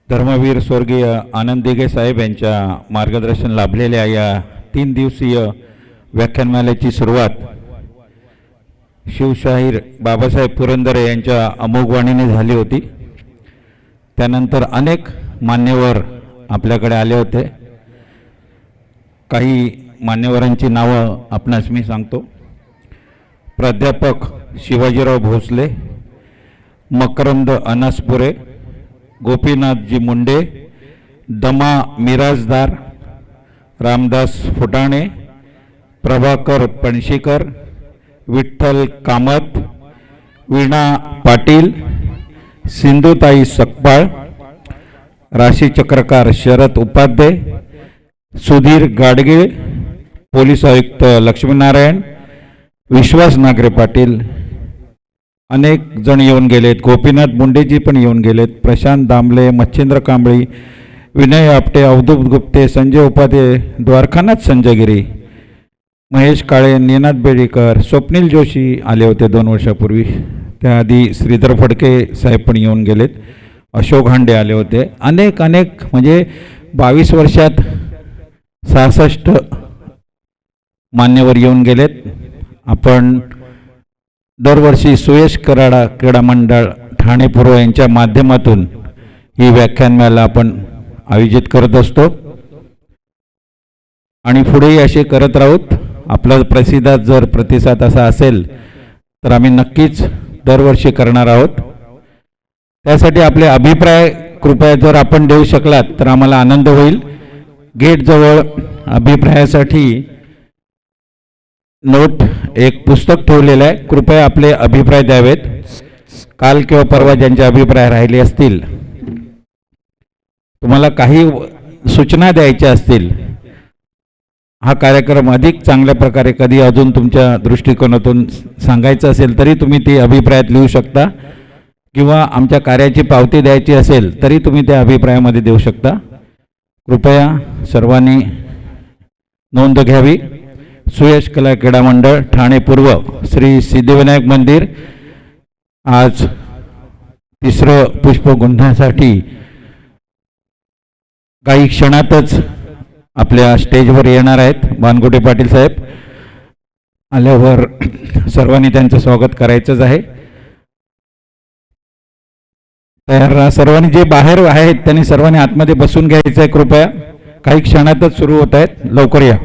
धर्मवीर स्वर्गीय आनंद दिघे साहेब यांच्या मार्गदर्शन लाभलेल्या या 3 दिवसीय व्याख्यानमालेची सुरुवात शिवशाहीर बाबासाहेब पुरंदरे यांच्या अमोघ वाणीने झाली होती। त्यानंतर अनेक मान्यवर आपल्याकडे आले होते। काही मान्यवरांची नावं आपणास मी सांगतो। प्राध्यापक शिवाजीराव भोसले, मकरंद अनासपुरे, गोपीनाथजी मुंडे, दमा मिराजदार, रामदास फुटाणे, प्रभाकर पणशीकर, विठ्ठल कामत, वीणा पाटील, सिंधुताई सकपाळ, राशी चक्रकार शरद उपाध्याय, सुधीर गाडगे, पोलीस आयुक्त लक्ष्मीनारायण, विश्वास नागरे पाटील, अनेक जण येऊन गेलेत। गोपीनाथ मुंडेजी पण येऊन गेलेत। प्रशांत दामले, मच्छिंद्र कांबळी, विनय आपटे, अवधूत गुप्ते, संजय उपाध्ये, द्वारकानाथ संजयगिरी, महेश काळे, निनाद बेडीकर, स्वप्नील जोशी आले होते 2 वर्षापूर्वी। त्याआधी श्रीधर फडके साहेब पण येऊन गेलेत। अशोक हांडे आले होते। अनेक म्हणजे 22 वर्षात 66 मान्यवर येऊन गेलेत। आपण दरवर्षी सुयश क्रीडा मंडळ ठाणे पूर्व यांच्या माध्यमातून ही व्याख्यानमाला आपण आयोजित करत असतो आणि पुढेही असे करत राहूत। आपला प्रतिसाद असा असेल तर आम्ही नक्कीच दरवर्षी करणार आहोत। त्यासाठी आपले अभिप्राय कृपया जर आपण देऊ शकलात तर आम्हाला आनंद होईल। गेट जवळ अभिप्रायासाठी नोट एक पुस्तक ठेवलेलं आहे। कृपया आपले अभिप्राय द्यावेत। काल किंवा परवा ज्यांचे अभिप्राय राहिले असतील, तुम्हाला काही सूचना द्यायच्या असतील, हा कार्यक्रम अधिक चांगल्या प्रकारे कधी अजून तुमच्या दृष्टिकोनातून सांगायचं असेल तरी तुम्ही ते अभिप्रायात लिहू शकता, किंवा आमच्या कार्याची पावती द्यायची असेल तरी तुम्ही त्या अभिप्रायामध्ये देऊ शकता। कृपया सर्वांनी नोंद घ्यावी। सुयश कला क्रीडा मंडळ ठाणे पूर्व, श्री सिद्धिविनायक मंदिर आज 3रं पुष्प गुंफण्यासाठी काही क्षणातच आपल्या स्टेजवर येणार आहेत। बानगोटे पाटील साहेब आल्यावर सर्वांनी त्यांचं स्वागत करायचंच आहे। तयार राहा सर्वांनी। जे बाहेर आहेत त्यांनी सर्वांनी आतमध्ये बसून घ्यायचं आहे। कृपया काही क्षणातच सुरू होत आहेत, लवकर या।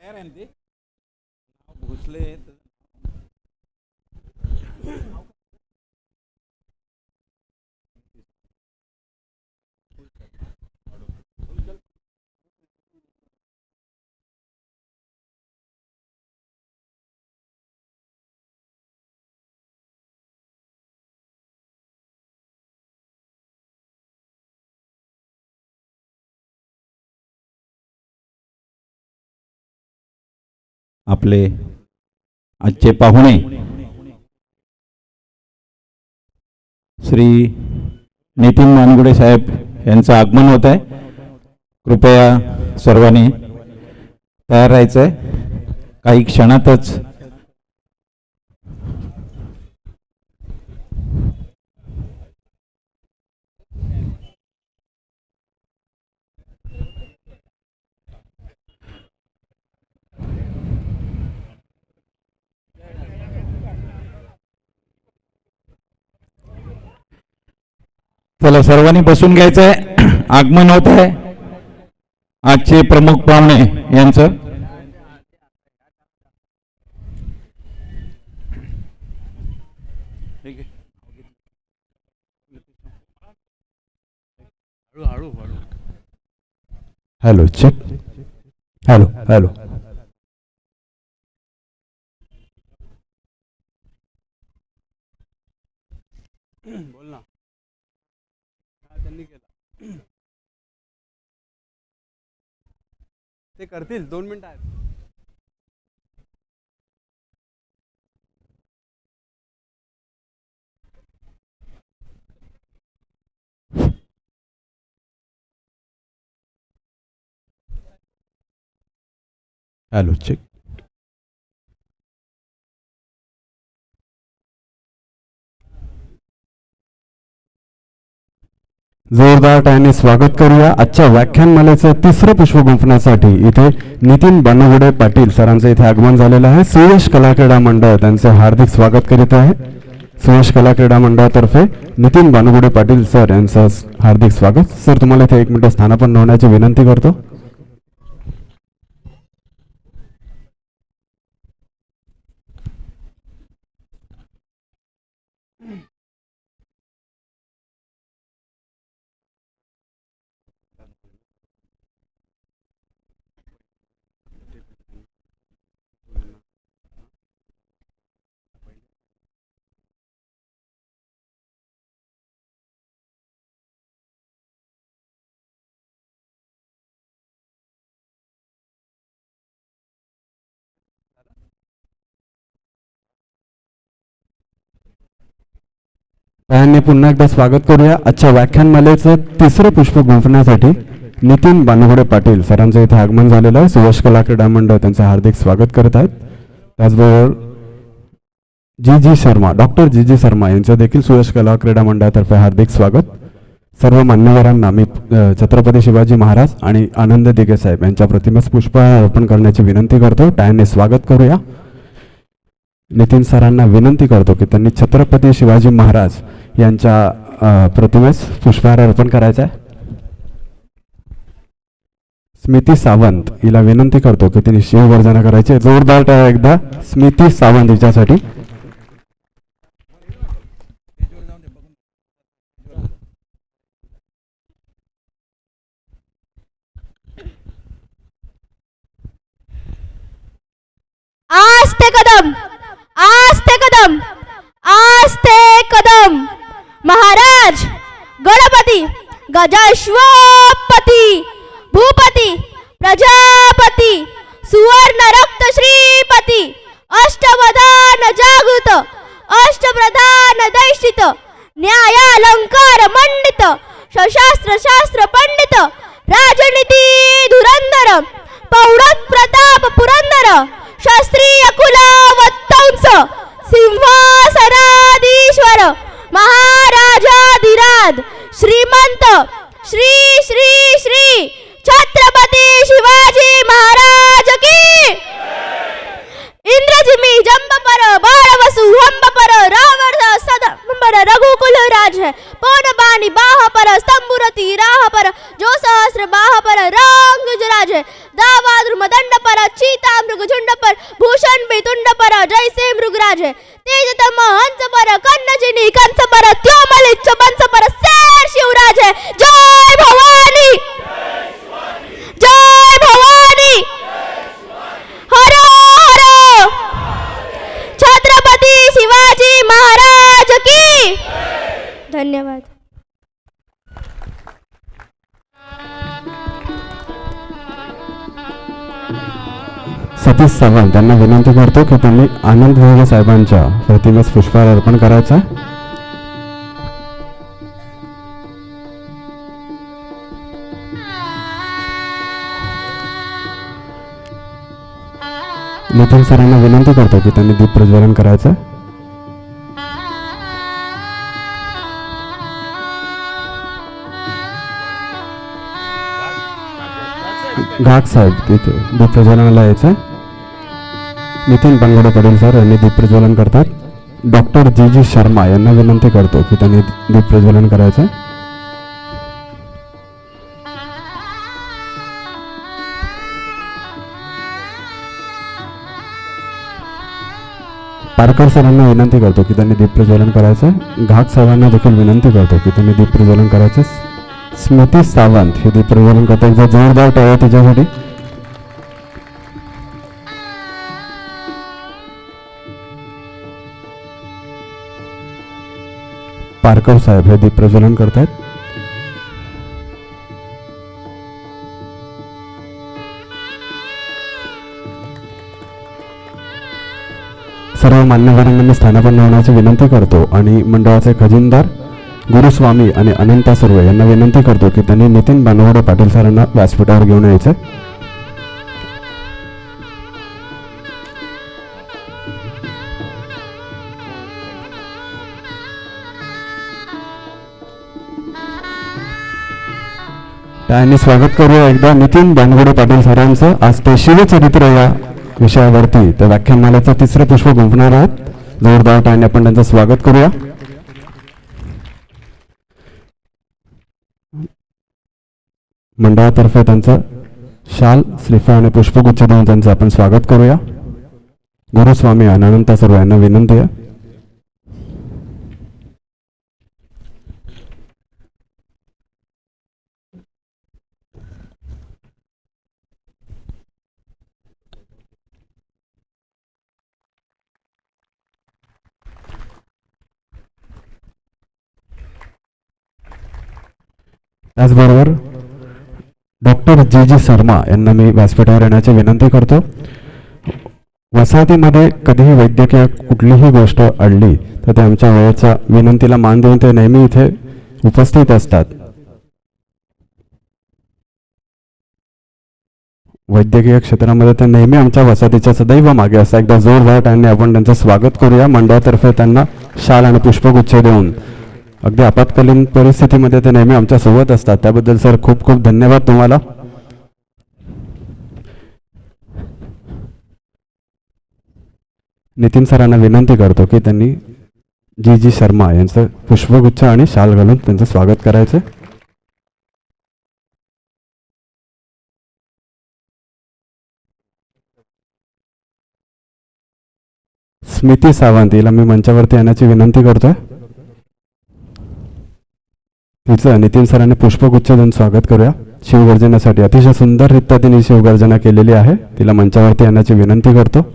तयार आहे ते भोसले आपले आजचे पाहुणे श्री नितीन मानगुडे साहेब यांचं आगमन होत आहे. कृपया सर्वांनी तयार राहायचं आहे. काही क्षणातच चला सर्वांनी बसून घ्यायचं आहे. आगमन होत आहे आजचे प्रमुख पाहुणे यांचं. Hello check. Hello hello. बोल ना. त्यांनी केला ते करतील 2 मिनिटं आहेत. Hello check. जोरदार टाळ्यांनी स्वागत करूया आजच्या व्याख्यानमालेचं तिसरं पुष्प गुंफण्यासाठी. इथे नितीन बनवडे पाटील सरांचं इथे आगमन झालेलं आहे. सुयश कला क्रीडा मंडळ त्यांचे हार्दिक स्वागत करीत आहे. सुयश कला क्रीडा मंडळातर्फे नितीन बनवडे पाटील सर यांचं हार्दिक स्वागत. सर तुम्हाला इथे 1 मिनिट स्थानापन्न होण्याची विनंती करतो. त्यांनी पुन्हा एकदा स्वागत करूया आजच्या व्याख्यानमालेचं तिसरं पुष्प गुंफण्यासाठी. नितीन बानुगडे पाटील सरांचं इथे आगमन झालेलं आहे. सुयश कला क्रीडा मंडळ त्यांचं हार्दिक स्वागत करत आहेत. त्याचबरोबर जी शर्मा, डॉक्टर जी शर्मा यांचं देखील सुयश कला क्रीडा मंडळातर्फे हार्दिक स्वागत. सर्व मान्यवरांना मी छत्रपती शिवाजी महाराज आणि आनंद दिघे साहेब यांच्या प्रतिमेस पुष्प अर्पण करण्याची विनंती करतो. टाळ्यांनी स्वागत करूया. नितीन सरांना विनंती करतो की त्यांनी छत्रपती शिवाजी महाराज यांच्या प्रतिमेस पुष्पहार अर्पण करायचा आहे. स्मिती सावंत हिला विनंती करतो की तिने शिवगर्जना करायची. जोरदार टाळ्या एकदा स्मिती सावंत हिच्यासाठी. आस्ते कदम, आस्ते कदम, आस्ते कदम. महाराज गणपती गजाश्वपती भूपती प्रजापती सुवर्ण रक्त श्रीपती अष्टवधान जागृत अष्टप्रधान दैशित न्यायालंकार मंडित सशास्त्र शास्त्र पंडित राजनीती धुरंधर पौढत प्रताप पुरंदर शास्त्रीय कुलावत्तंस सिंहासनाधीश्वर महाराजाधिराज श्रीमंत श्री श्री श्री छत्रपती शिवाजी महाराज की. इंद्रजिमी जंबपर बाळवसु हंबपर रावण सदंबर रघुकुल राज है पौन बानी बाह पर स्तंभुरति राह पर जो सहस्र बाह पर रंग राज है. रावा द्रुमदंड पर चीता मृगझुंड पर भूषण बेतुंड पर जैसे मृगराज है तेज तम हंस पर कन्नजिनी कंस पर त्योमलिच्छ बंस पर शेर शिवराज है जय भवानी जय भवानी हर हर छत्रपती शिवाजी महाराज की धन्यवाद. सतीश सावंत यांना विनंती करतो की त्यांनी आनंद विहरे साहेबांच्या प्रतिमेस पुष्पहार अर्पण करायचा. नितीन सरांना विनंती करतो की त्यांनी दीप प्रज्वलन करायचं. घाट साहेब तिथे दीप प्रज्वलनाला यायचं. नितीन बनगडे पाटील सर यांनी दीप प्रज्वलन करतात. डॉक्टर जी शर्मा यांना विनंती करतो की त्यांनी दीप प्रज्वलन करायचं. पारकर सरांना विनंती करतो की त्यांनी दीप प्रज्वलन करायचं. घाट साहेबांना देखील विनंती करतो की त्यांनी दीप प्रज्वलन करायचं. स्मृती सावंत हे दीप प्रज्वलन करतात. एकदा जोरदार टाळ्या तिच्यासाठी. पारकर साहेब हे दीप प्रज्वलन करतात. सर्व मान्यवरांना मी स्थानापन्न होण्याची विनंती करतो आणि मंडळाचे खजिनदार गुरुस्वामी आणि अनंता सुर्वे यांना विनंती करतो की त्यांनी नितीन बनवडे पाटील सरांना व्यासपीठावर घेऊन यायचं. त्यांनी स्वागत करूया एकदा नितीन बनवडे पाटील सरांचं. आज ते शिवचरित्र या विषयावरती त्या व्याख्यानमालेचं तिसरं पुष्प गुंफणार आहात. जोरदार टाळ्यांनी आपण त्यांचं स्वागत करूया. मंडळातर्फे त्यांचं शाल श्रीफळ आणि पुष्पगुच्छ देऊन त्यांचं आपण स्वागत करूया. गुरुस्वामी आणि अनंता सर्व यांना विनंती आहे. त्याचबरोबर डॉक्टर जी शर्मा यांना मी व्यासपीठावर येण्याची विनंती करतो. वसाहतीमध्ये कधीही वैद्यकीय कुठलीही गोष्ट अडली तर ते आमच्या वेळेच्या विनंतीला मान देऊन ते नेहमी इथे उपस्थित असतात. वैद्यकीय क्षेत्रामध्ये ते नेहमी आमच्या वसाहतीच्या सदैव मागे असतात. एकदा जोरदार टाळ्यांनी आपण त्यांचं स्वागत करूया. मंडळातर्फे त्यांना शाल आणि पुष्पगुच्छ देऊन. अगदी आपत्कालीन परिस्थितीमध्ये ते नेहमी आमच्या सोबत असतात. त्याबद्दल सर खूप खूप धन्यवाद तुम्हाला. नितीन सरांना विनंती करतो की त्यांनी जी शर्मा यांचं पुष्पगुच्छ आणि शाल घालून त्यांचं स्वागत करायचं. स्मृती सावंत हिला मी मंचावरती येण्याची विनंती करतोय. तिचं नितीन सरांनी पुष्पगुच्छ देऊन स्वागत करूया. शिवगर्जनेसाठी अतिशय सुंदररित्या तिने शिवगर्जना केलेली आहे. तिला मंचावरती येण्याची विनंती करतो.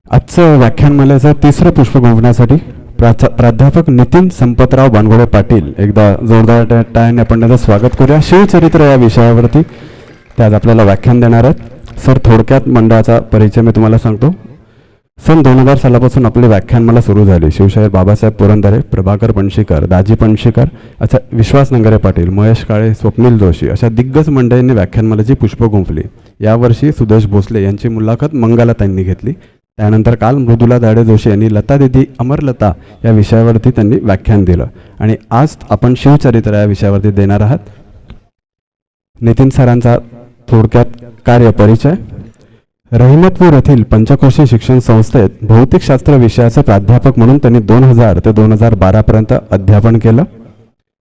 आजचं व्याख्यानमालेचं तिसरं पुष्प गुंफण्यासाठी प्राध्यापक नितीन संपतराव बनगोडे पाटील एकदा जोरदार टाळ्यांनी आपण त्याचं स्वागत करूया. शिवचरित्र या विषयावरती ते आज आपल्याला व्याख्यान देणार आहेत. सर थोडक्यात मंडळाचा परिचय मी तुम्हाला सांगतो. सन 2000 सालापासून आपली व्याख्यानमाला सुरू झाली. शिवशाहीर बाबासाहेब पुरंदरे, प्रभाकर पणशीकर, दाजी पणशीकर, अशा विश्वास नंगरे पाटील, महेश काळे, स्वप्नील जोशी अशा दिग्गज मंडळींनी व्याख्यानमालेची पुष्प गुंफली. यावर्षी सुदेश भोसले यांची मुलाखत मंगलाताईंनी घेतली. त्यानंतर काल मृदुला दाडे जोशी यांनी लता दिदी अमरलता या विषयावरती त्यांनी व्याख्यान दिलं. आणि आज आपण शिवचरित्र या विषयावरती देणार आहात. नितीन सरांचा थोडक्यात कार्य परिचय. रहिमतपूर येथील पंचकोशी शिक्षण संस्थेत भौतिकशास्त्र विषयाचे प्राध्यापक म्हणून त्यांनी 2000 ते 2012 पर्यंत अध्यापन केलं.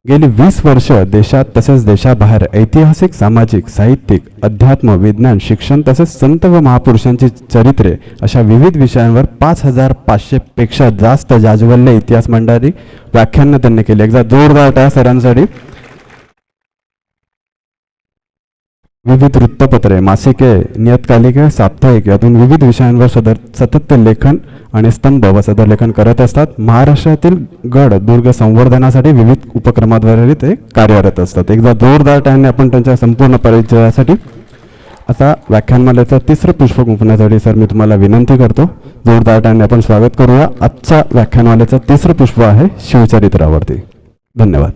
गेली 20 वर्ष देशात तसेच देशाबाहेर ऐतिहासिक, सामाजिक, साहित्यिक, अध्यात्म, विज्ञान, शिक्षण तसेच संत व महापुरुषांची चरित्रे अशा विविध विषयांवर 5500 पेक्षा जास्त जाज्वल्य इतिहास मंडळी व्याख्यानं त्यांनी केली. एकदा जोरदार टाळ्या सरांसाठी. विविध वृत्तपत्रे, मासिके, नियतकालिके, साप्ताहिक यातून विविध विषयांवर सतत ते लेखन आणि स्तंभ व सदर लेखन करत असतात. महाराष्ट्रातील गड दुर्ग संवर्धनासाठी विविध उपक्रमाद्वारे ते कार्यरत असतात. एकदा जोरदार टाळ्यांनी आपण त्यांच्या संपूर्ण परिचयासाठी. आता व्याख्यानमालेचं तिसरं पुष्प गुंफण्यासाठी सर मी तुम्हाला विनंती करतो. जोरदार टाळ्यांनी आपण स्वागत करूया. आजच्या व्याख्यानमालेचं तिसरं पुष्प आहे शिवचरित्रावरती. धन्यवाद.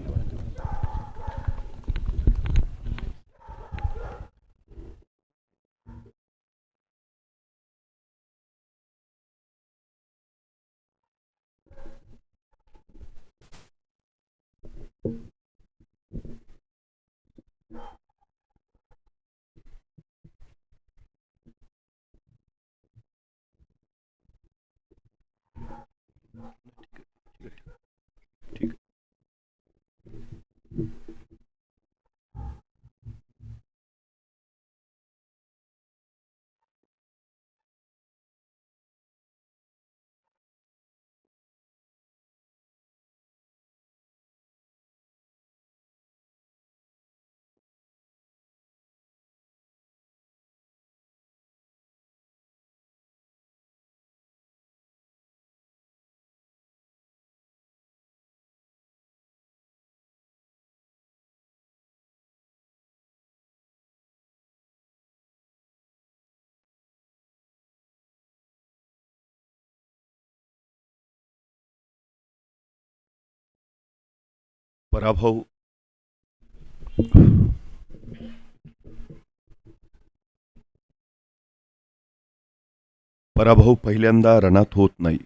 पराभव पहिल्यांदा रणात होत नाही,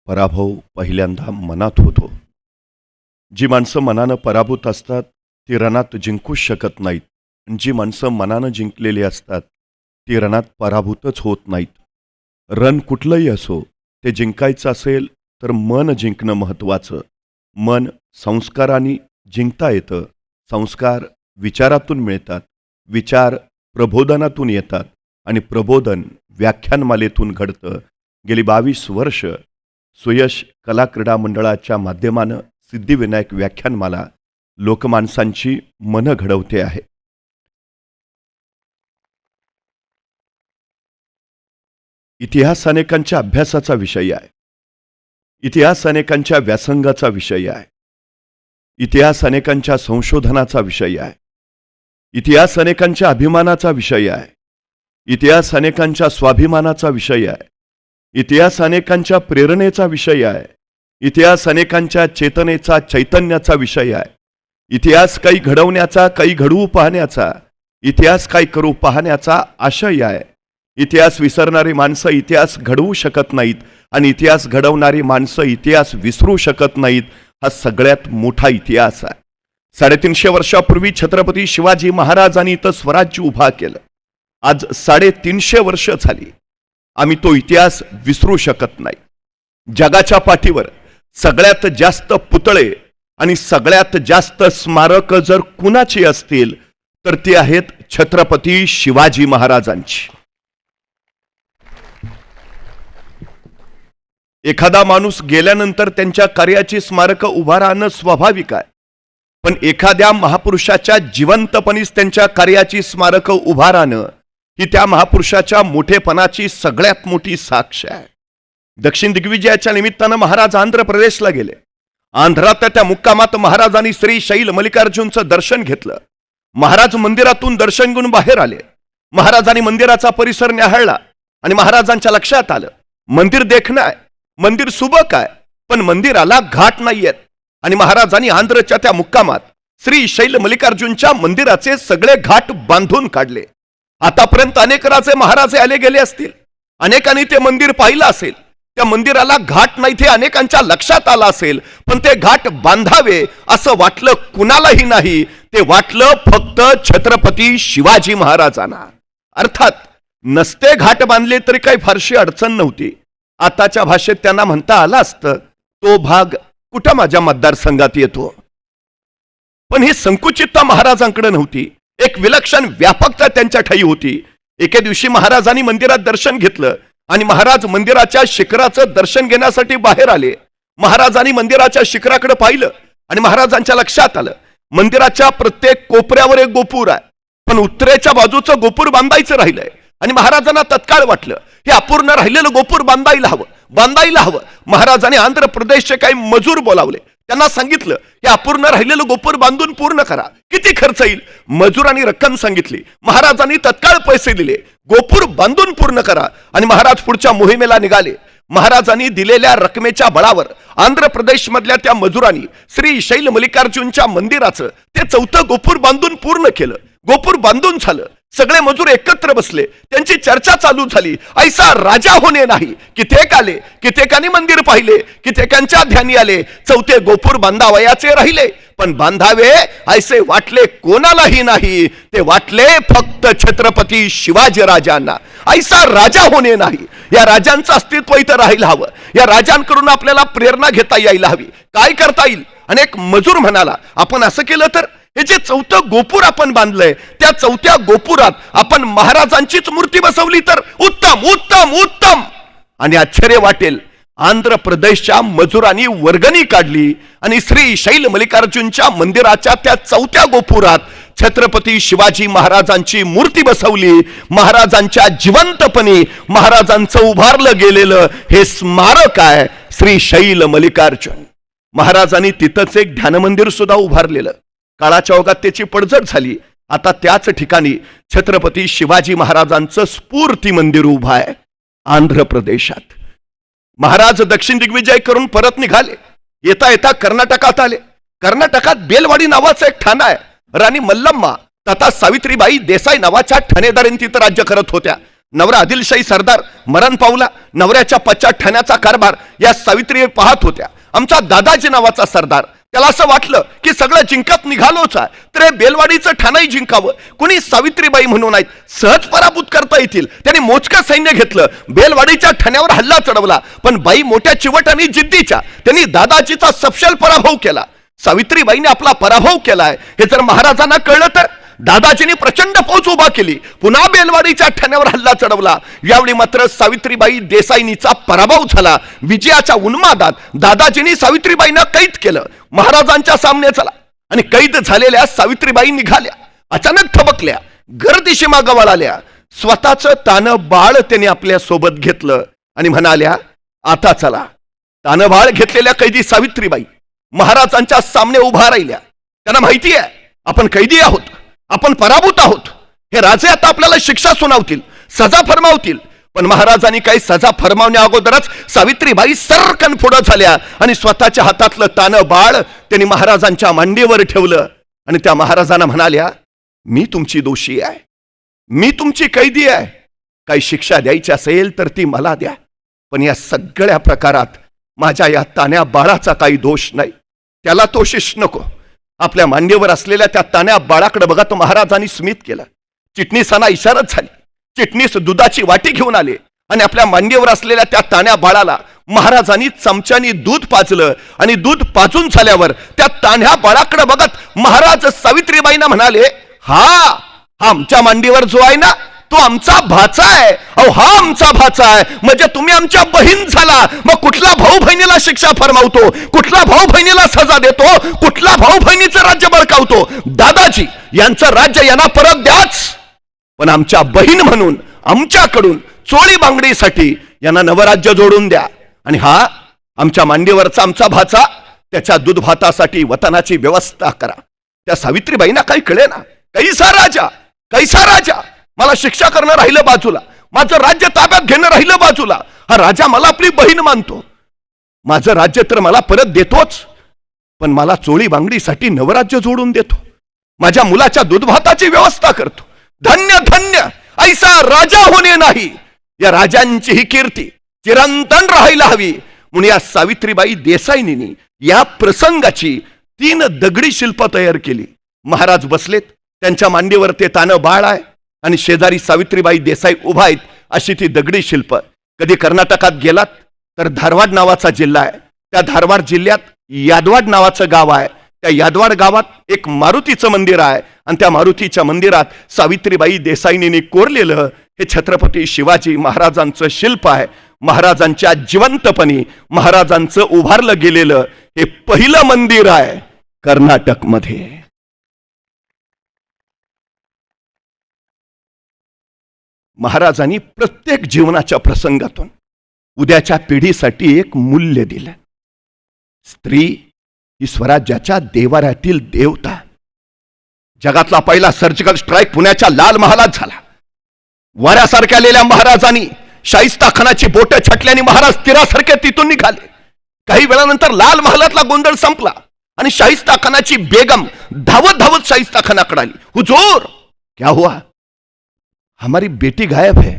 पराभव पहिल्यांदा मनात होतो. जी माणसं मनानं पराभूत असतात ती रणात जिंकूच शकत नाहीत. जी माणसं मनानं जिंकलेली असतात ती रणात पराभूतच होत नाहीत. रण कुठलंही असो, ते जिंकायचं असेल तर मन जिंकणं महत्त्वाचं. मन संस्कारांनी जिंकता येतं. संस्कार विचारातून मिळतात, विचार प्रबोधनातून येतात आणि प्रबोधन व्याख्यानमालेतून घडतं. गेली 22 वर्ष सुयश कला क्रीडा मंडळाच्या माध्यमानं सिद्धिविनायक व्याख्यानमाला लोकमानसांची मनं घडवते आहे. इतिहास अनेकांच्या अभ्यासाचा विषय आहे. इतिहास अनेकांच्या व्यासंगाचा विषय आहे. इतिहास अनेकांच्या संशोधनाचा विषय आहे. इतिहास अनेकांच्या अभिमानाचा विषय आहे. इतिहास अनेकांच्या स्वाभिमानाचा विषय आहे. इतिहास अनेकांच्या प्रेरणेचा विषय आहे. इतिहास अनेकांच्या चेतनेचा, चैतन्याचा विषय आहे. इतिहास काही घडवण्याचा, काही घडवू पाहण्याचा, इतिहास काही करू पाहण्याचा आशय आहे. इतिहास विसरणारी माणसं इतिहास घडवू शकत नाहीत आणि इतिहास घडवणारी माणसं इतिहास विसरू शकत नाहीत. हा सगळ्यात मोठा इतिहास आहे. 350 वर्षापूर्वी छत्रपती शिवाजी महाराजांनी इथं स्वराज्य उभा केलं. आज 350 वर्ष झाली. आम्ही तो इतिहास विसरू शकत नाही. जगाच्या पाठीवर सगळ्यात जास्त पुतळे आणि सगळ्यात जास्त स्मारक जर कुणाची असतील तर ती आहेत छत्रपती शिवाजी महाराजांची. एखादा माणूस गेल्यानंतर त्यांच्या कार्याची स्मारक उभा राहणं स्वाभाविक आहे, पण एखाद्या महापुरुषाच्या जिवंतपणीच त्यांच्या कार्याची स्मारक उभा राहणं ही त्या महापुरुषाच्या मोठेपणाची सगळ्यात मोठी साक्ष आहे. दक्षिण दिग्विजयाच्या निमित्तानं महाराज आंध्र प्रदेशला गेले. आंध्रात त्या मुक्कामात महाराजांनी श्री शैल मल्लिकार्जुनचं दर्शन घेतलं. महाराज मंदिरातून दर्शन घेऊन बाहेर आले. महाराजांनी मंदिराचा परिसर न्याहाळला आणि महाराजांच्या लक्षात आलं मंदिर देखणं आहे, मंदिर सुबक आहे, पण मंदिराला घाट नाहीयेत. आणि महाराजांनी आंध्रच्या त्या मुक्कामात श्री शैल मल्लिकार्जुनच्या मंदिराचे सगळे घाट बांधून काढले. आतापर्यंत अनेक राजे महाराजे आले गेले असतील, अनेकांनी ते मंदिर पाहिलं असेल, त्या मंदिराला घाट नाही ते अनेकांच्या लक्षात आलं असेल, पण ते घाट बांधावे असं वाटलं कुणालाही नाही. ते वाटलं फक्त छत्रपती शिवाजी महाराजांना. अर्थात नसते घाट बांधले तरी काही फारशी अडचण नव्हती. आताच्या भाषेत त्यांना म्हणता आलं असतं, तो भाग कुठं माझ्या मतदारसंघात येतो. पण ही संकुचितता महाराजांकडे नव्हती, एक विलक्षण व्यापकता त्यांच्या ठाई होती. एके दिवशी महाराजांनी मंदिरात दर्शन घेतलं आणि महाराज मंदिराच्या शिखराचं दर्शन घेण्यासाठी बाहेर आले. महाराजांनी मंदिराच्या शिखराकडे पाहिलं आणि महाराजांच्या लक्षात आलं, मंदिराच्या प्रत्येक कोपऱ्यावर एक गोपूर आहे, पण उत्तरेच्या बाजूचं गोपूर बांधायचं राहिलंय. आणि महाराजांना तत्काळ वाटलं, हे अपूर्ण राहिलेलं गोपूर बांधायला हवं. महाराजांनी आंध्र प्रदेशचे काही मजूर बोलावले, त्यांना सांगितलं, हे अपूर्ण राहिलेलं गोपूर बांधून पूर्ण करा, किती खर्च येईल. मजुरांनी रक्कम सांगितली, महाराजांनी तत्काळ पैसे दिले, गोपूर बांधून पूर्ण करा. आणि महाराज पुढच्या मोहिमेला निघाले. महाराजांनी दिलेल्या रकमेच्या बळावर आंध्र प्रदेश मधल्या त्या मजुरांनी श्री शैल मल्लिकार्जुनच्या मंदिराचं ते 4थं गोपूर बांधून पूर्ण केलं. गोपूर बांधून झालं, सगळे मजूर एकत्र बसले, त्यांची चर्चा चालू झाली. ऐसा राजा होणे नाही. कित्येक आले, कित्येकांनी मंदिर पाहिले, कित्येकांच्या ध्यानी आले. 4थे गोपूर बांधावयाचे राहिले, पण बांधावे ऐसे वाटले कोणालाही नाही. ते वाटले फक्त छत्रपती शिवाजी राजांना. ऐसा राजा होणे नाही. या राजांचं अस्तित्व इथं राहायला हवं. या राजांकडून आपल्याला प्रेरणा घेता यायला हवी. काय करता येईल. अनेक मजूर म्हणाला, आपण असं केलं तर हे जे 4थं गोपूर आपण बांधलंय, त्या 4थ्या गोपुरात आपण महाराजांचीच मूर्ती बसवली तर उत्तम उत्तम उत्तम. आणि आश्चर्य वाटेल, आंध्र प्रदेशच्या मजुरांनी वर्गणी काढली आणि श्री शैल मल्लिकार्जुनच्या मंदिराच्या त्या 4थ्या गोपुरात छत्रपती शिवाजी महाराजांची मूर्ती बसवली. महाराजांच्या जिवंतपणी महाराजांचं उभारलं गेलेलं हे स्मारक आहे श्री शैल मल्लिकार्जुन. महाराजांनी तिथंच एक ध्यान मंदिर सुद्धा उभारलेलं. काळाच्या ओघात त्याची पडझड झाली. आता त्याच ठिकाणी छत्रपती शिवाजी महाराजांचं स्फूर्ती मंदिर उभं आहे आंध्र प्रदेशात. महाराज दक्षिण दिग्विजय करून परत निघाले. येता येता कर्नाटकात आले. कर्नाटकात बेलवाडी नावाचं एक ठाणं आहे. राणी मल्लम्मा तथा सावित्रीबाई देसाई नावाच्या ठाणेदारीने तिथं राज्य करत होत्या. नवरा आदिलशाही सरदार मरण पावला. नवऱ्याच्या पश्चात ठाण्याचा कारभार या सावित्री पाहत होत्या. आमचा दादाजी नावाचा सरदार, त्याला असं वाटलं की सगळं जिंकत निघालोच आहे, तर बेलवाडीचं ठाणंही जिंकावं. कुणी सावित्रीबाई म्हणून आहेत, सहज पराभूत करता येतील. त्यांनी मोजकं सैन्य घेतलं, बेलवाडीच्या ठाण्यावर हल्ला चढवला. पण बाई मोठ्या चिवट आणि जिद्दीच्या, त्यांनी दादाजीचा सपशेल पराभव केला. सावित्रीबाईने आपला पराभव केलाय हे जर महाराजांना कळलं तर दादाजींनी प्रचंड फौज उभा केली, पुन्हा बेलवाडीच्या ठाण्यावर हल्ला चढवला. यावेळी मात्र सावित्रीबाई देसाईंचा पराभव झाला. विजयाच्या उन्मादात दादाजींनी सावित्रीबाईंना कैद केलं. महाराजांच्या सामने चला आणि कैद झालेल्या सावित्रीबाई निघाल्या. अचानक थबकल्या, गर्दीशी मागं वळाल्या. स्वतःचं तानं बाळ त्यांनी आपल्या सोबत घेतलं आणि म्हणाल्या, आता चला. तानं बाळ घेतलेल्या कैदी सावित्रीबाई महाराजांच्या सामने उभा राहिल्या. त्यांना माहिती आहे आपण कैदी आहोत, आपण पराभूत आहोत. हे राजे आता आपल्याला शिक्षा सुनावतील, सजा फरमावतील. पण महाराजांनी काही सजा फरमावण्या अगोदरच सावित्रीबाई सरकन पुढं झाल्या आणि स्वतःच्या हातातलं तानं बाळ त्यांनी महाराजांच्या मांडीवर ठेवलं आणि त्या महाराजांना म्हणाल्या, मी तुमची दोषी आहे, मी तुमची कैदी आहे. काही शिक्षा द्यायची असेल तर ती मला द्या, पण या सगळ्या प्रकारात माझ्या या तान्या बाळाचा काही दोष नाही. त्याला तो शिष नको. आपल्या मांडीवर असलेल्या त्या तान्या बाळाकडे बघत महाराजांनी स्मित केलं. चिटणीसांना इशारत झाली. चिटणीस दुधाची वाटी घेऊन आले आणि आपल्या मांडीवर असलेल्या त्या तान्या बाळाला महाराजांनी चमच्यानी दूध पाजलं आणि दूध पाजून झाल्यावर त्या तान्या बाळाकडे बघत महाराज सावित्रीबाईंना म्हणाले, हा आमच्या मांडीवर जो आहे ना तो आमचा भाचा आहे. अहो हा आमचा भाचा आहे म्हणजे तुम्ही आमच्या बहीण झाला. मग कुठला भाऊ बहिणीला शिक्षा फरमावतो, कुठला भाऊ बहिणीला सजा देतो, कुठला भाऊ बहिणीचं राज्य बळकावतो. दादाजी यांचं राज्य यांना परत द्याच, पण आमच्या बहीण म्हणून आमच्याकडून चोळी बांगडीसाठी यांना नवराज्य जोडून द्या. आणि हा आमच्या मांडीवरचा आमचा भाचा, त्याच्या दूध भातासाठी वतनाची व्यवस्था करा. त्या सावित्रीबाईंना काही कळे ना, कैसा राजा, कैसा राजा. मला शिक्षा करणं राहिलं बाजूला, माझं राज्य ताब्यात घेणं राहिलं बाजूला. हा राजा मला आपली बहीण मानतो. माझं राज्य तर मला परत देतोच, पण मला चोळी बांगडीसाठी नवराज्य जोडून देतो. माझ्या मुलाच्या दूधभाताची व्यवस्था करतो. धन्य धन्य ऐसा राजा होणे नाही. या राजांची ही कीर्ती चिरंतन राहायला हवी म्हणून या सावित्रीबाई देसाईंनी या प्रसंगाची 3 दगडी शिल्प तयार केली. महाराज बसलेत, त्यांच्या मांडीवर ते तानं बाळ आहे आणि शेजारी सावित्रीबाई देसाई उभा आहेत अशी ती दगडी शिल्प. कधी कर्नाटकात गेलात तर धारवाड नावाचा जिल्हा आहे, त्या धारवाड जिल्ह्यात यादवाड नावाचं गाव आहे. त्या यादवाड गावात एक मारुतीचं मंदिर आहे आणि त्या मारुतीच्या मंदिरात सावित्रीबाई देसाईंनी कोरलेलं हे छत्रपती शिवाजी महाराजांचं शिल्प आहे. महाराजांच्या जिवंतपणी महाराजांचं उभारलं गेलेलं हे पहिलं मंदिर आहे कर्नाटकमध्ये. महाराजांनी प्रत्येक जीवनाच्या प्रसंगातून उद्याच्या पिढीसाठी एक मूल्य दिलं. स्त्री ही स्वराज्याच्या देवाऱ्यातील देवता. जगातला पहिला सर्जिकल स्ट्राईक पुण्याच्या लाल महालात झाला. वाऱ्यासारख्या आलेल्या महाराजांनी शाहिस्ता खानाची बोटं छटल्याने महाराज तीरासारखे तिथून निघाले. काही वेळानंतर लाल महालातला गोंधळ संपला आणि शाहिस्ता खानाची बेगम धावत धावत शाहिस्ता खानाकडे आली. हुजूर, क्या हुआ? हमारी बेटी गायब है,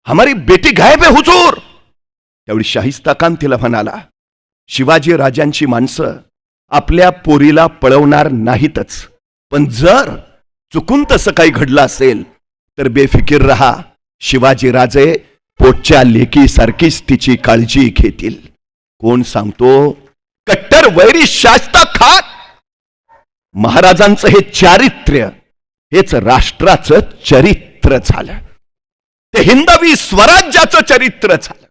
हमारी बेटी गायब है हुजूर. त्यावेळी शाहिस्ता खान तिला म्हणाला, शिवाजी राजांची माणसं आपल्या पोरीला पळवणार नाहीतच, पण जर चुकून तसं काही घडलं असेल तर बेफिकीर रहा. शिवाजी राजे पोटच्या लेकीसारखीच तिची काळजी घेतील. कोण सांगतो? कट्टर वैरी शाहिस्ता खान. महाराजांचं हे चारित्र्य हेच राष्ट्राचं चरित्र झालं. ते हिंदवी स्वराज्याचं चरित्र झालं.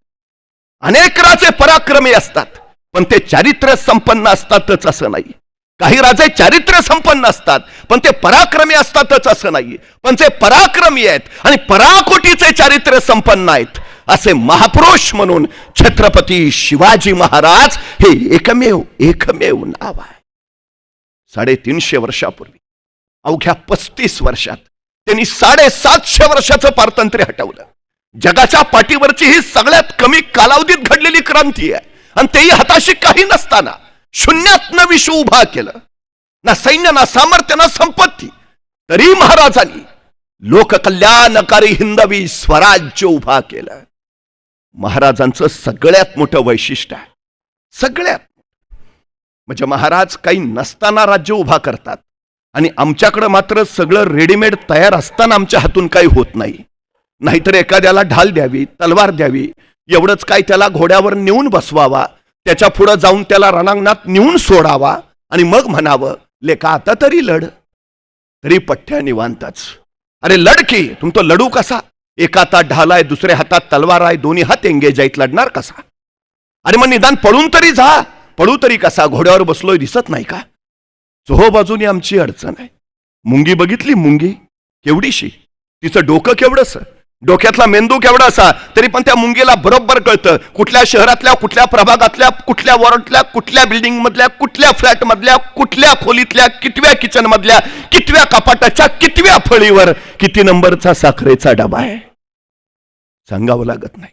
अनेक राजे पराक्रमी असतात, पण ते चारित्र्य संपन्न असतातच असं नाही. काही राजे चारित्र्य संपन्न असतात, पण ते पराक्रमी असतातच असं नाही. पण ते पराक्रमी आहेत आणि पराकोटीचे चारित्र्य संपन्न आहेत असे महापुरुष म्हणून छत्रपती शिवाजी महाराज हे एकमेव एकमेव नाव आहे. 350 वर्षापूर्वी अवघ्या 35 वर्षात त्यांनी 750 वर्षाचं पारतंत्र्य हटवलं. जगाच्या पाठीवरची ही सगळ्यात कमी कालावधीत घडलेली क्रांती आहे आणि तेही हाताशी काही नसताना शून्यातनं विश्व उभा केलं. ना सैन्य, ना सामर्थ्य, ना संपत्ती, तरी महाराजांनी लोककल्याणकारी हिंदवी स्वराज्य उभा केलं. महाराजांचं सगळ्यात मोठं वैशिष्ट्य आहे, सगळ्यात म्हणजे महाराज काही नसताना राज्य उभा करतात आणि आमच्याकडे मात्र सगळं रेडीमेड तयार असताना आमच्या हातून काही होत नाही. नाहीतर एखाद्याला ढाल द्यावी, तलवार द्यावी, एवढंच काय त्याला घोड्यावर नेऊन बसवावा, त्याच्या पुढे जाऊन त्याला रणांगणात नेऊन सोडावा आणि मग म्हणावं, लेका आता तरी लढ. तरी पठ्ठ्या निवांतच. अरे लढ की, तुम तो लढू कसा? एका हातात ढाल आहे, दुसऱ्या हातात तलवार आहे, दोन्ही हात एंगेज आहेत, लढणार कसा? अरे मग निदान पळून तरी जा. पळू तरी कसा? घोड्यावर बसलोय दिसत नाही का? चोहो बाजूनी आमची अडचण आहे. मुंगी बघितली? मुंगी केवढीशी, तिचं डोकं केवढंस, डोक्यातला मेंदू केवढा असा, तरी पण त्या मुंगीला बरोबर कळतं कुठल्या शहरातल्या, कुठल्या प्रभागातल्या, कुठल्या वॉर्डातल्या, कुठल्या बिल्डिंग मधल्या, कुठल्या फ्लॅट मधल्या, कुठल्या खोलीतल्या, कितव्या किचन मधल्या, कितव्या कपाटाच्या कितव्या फळीवर किती नंबरचा साखरेचा डबा आहे. सांगावं लागत नाही.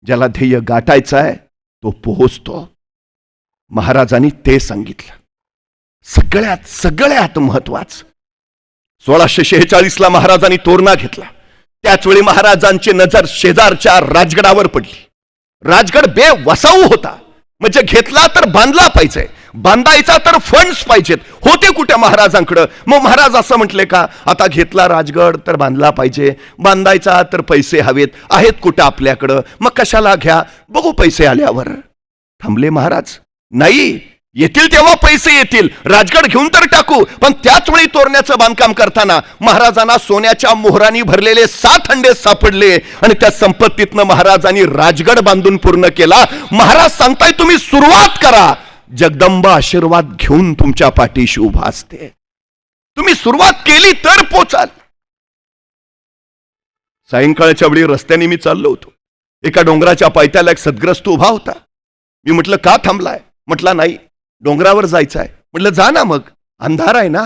ज्याला ध्येय गाठायचं आहे तो पोहोचतो. महाराजांनी ते सांगितलं. सगळ्यात महत्वाचं 1646 महाराजांनी तोरणा घेतला. त्याच वेळी महाराजांची नजर शेजारच्या राजगडावर पडली. राजगड बेवसाऊ होता, म्हणजे घेतला तर बांधला पाहिजे, बांधायचा तर फंड्स पाहिजेत. होते कुठे महाराजांकडं? मग महाराज असं म्हटले का, आता घेतला राजगड तर बांधला पाहिजे, बांधायचा तर पैसे हवेत, आहेत कुठे आपल्याकडं, मग कशाला घ्या, बघू पैसे आल्यावर. थांबले महाराज? नाही, येतील तेव्हा पैसे येतील, राजगड घेऊन तर टाकू. पण त्याच वेळी तोरण्याचं बांधकाम करताना महाराजांना सोन्याच्या मोहरांनी भरलेले 7 हंडे सापडले आणि त्या संपत्तीतनं महाराजांनी राजगड बांधून पूर्ण केला. महाराज सांगताय तुम्ही सुरुवात करा, जगदंबा आशीर्वाद घेऊन तुमच्या पाठीशी उभा असते. तुम्ही सुरुवात केली तर पोचाल. सायंकाळच्या वेळी रस्त्याने मी चाललो होतो. एका डोंगराच्या पायथ्याला एक सद्ग्रस्त उभा होता. मी म्हटलं का थांबलाय? म्हटला नाही, डोंगरावर जायचं आहे. म्हटलं जा ना, मग अंधार आहे ना.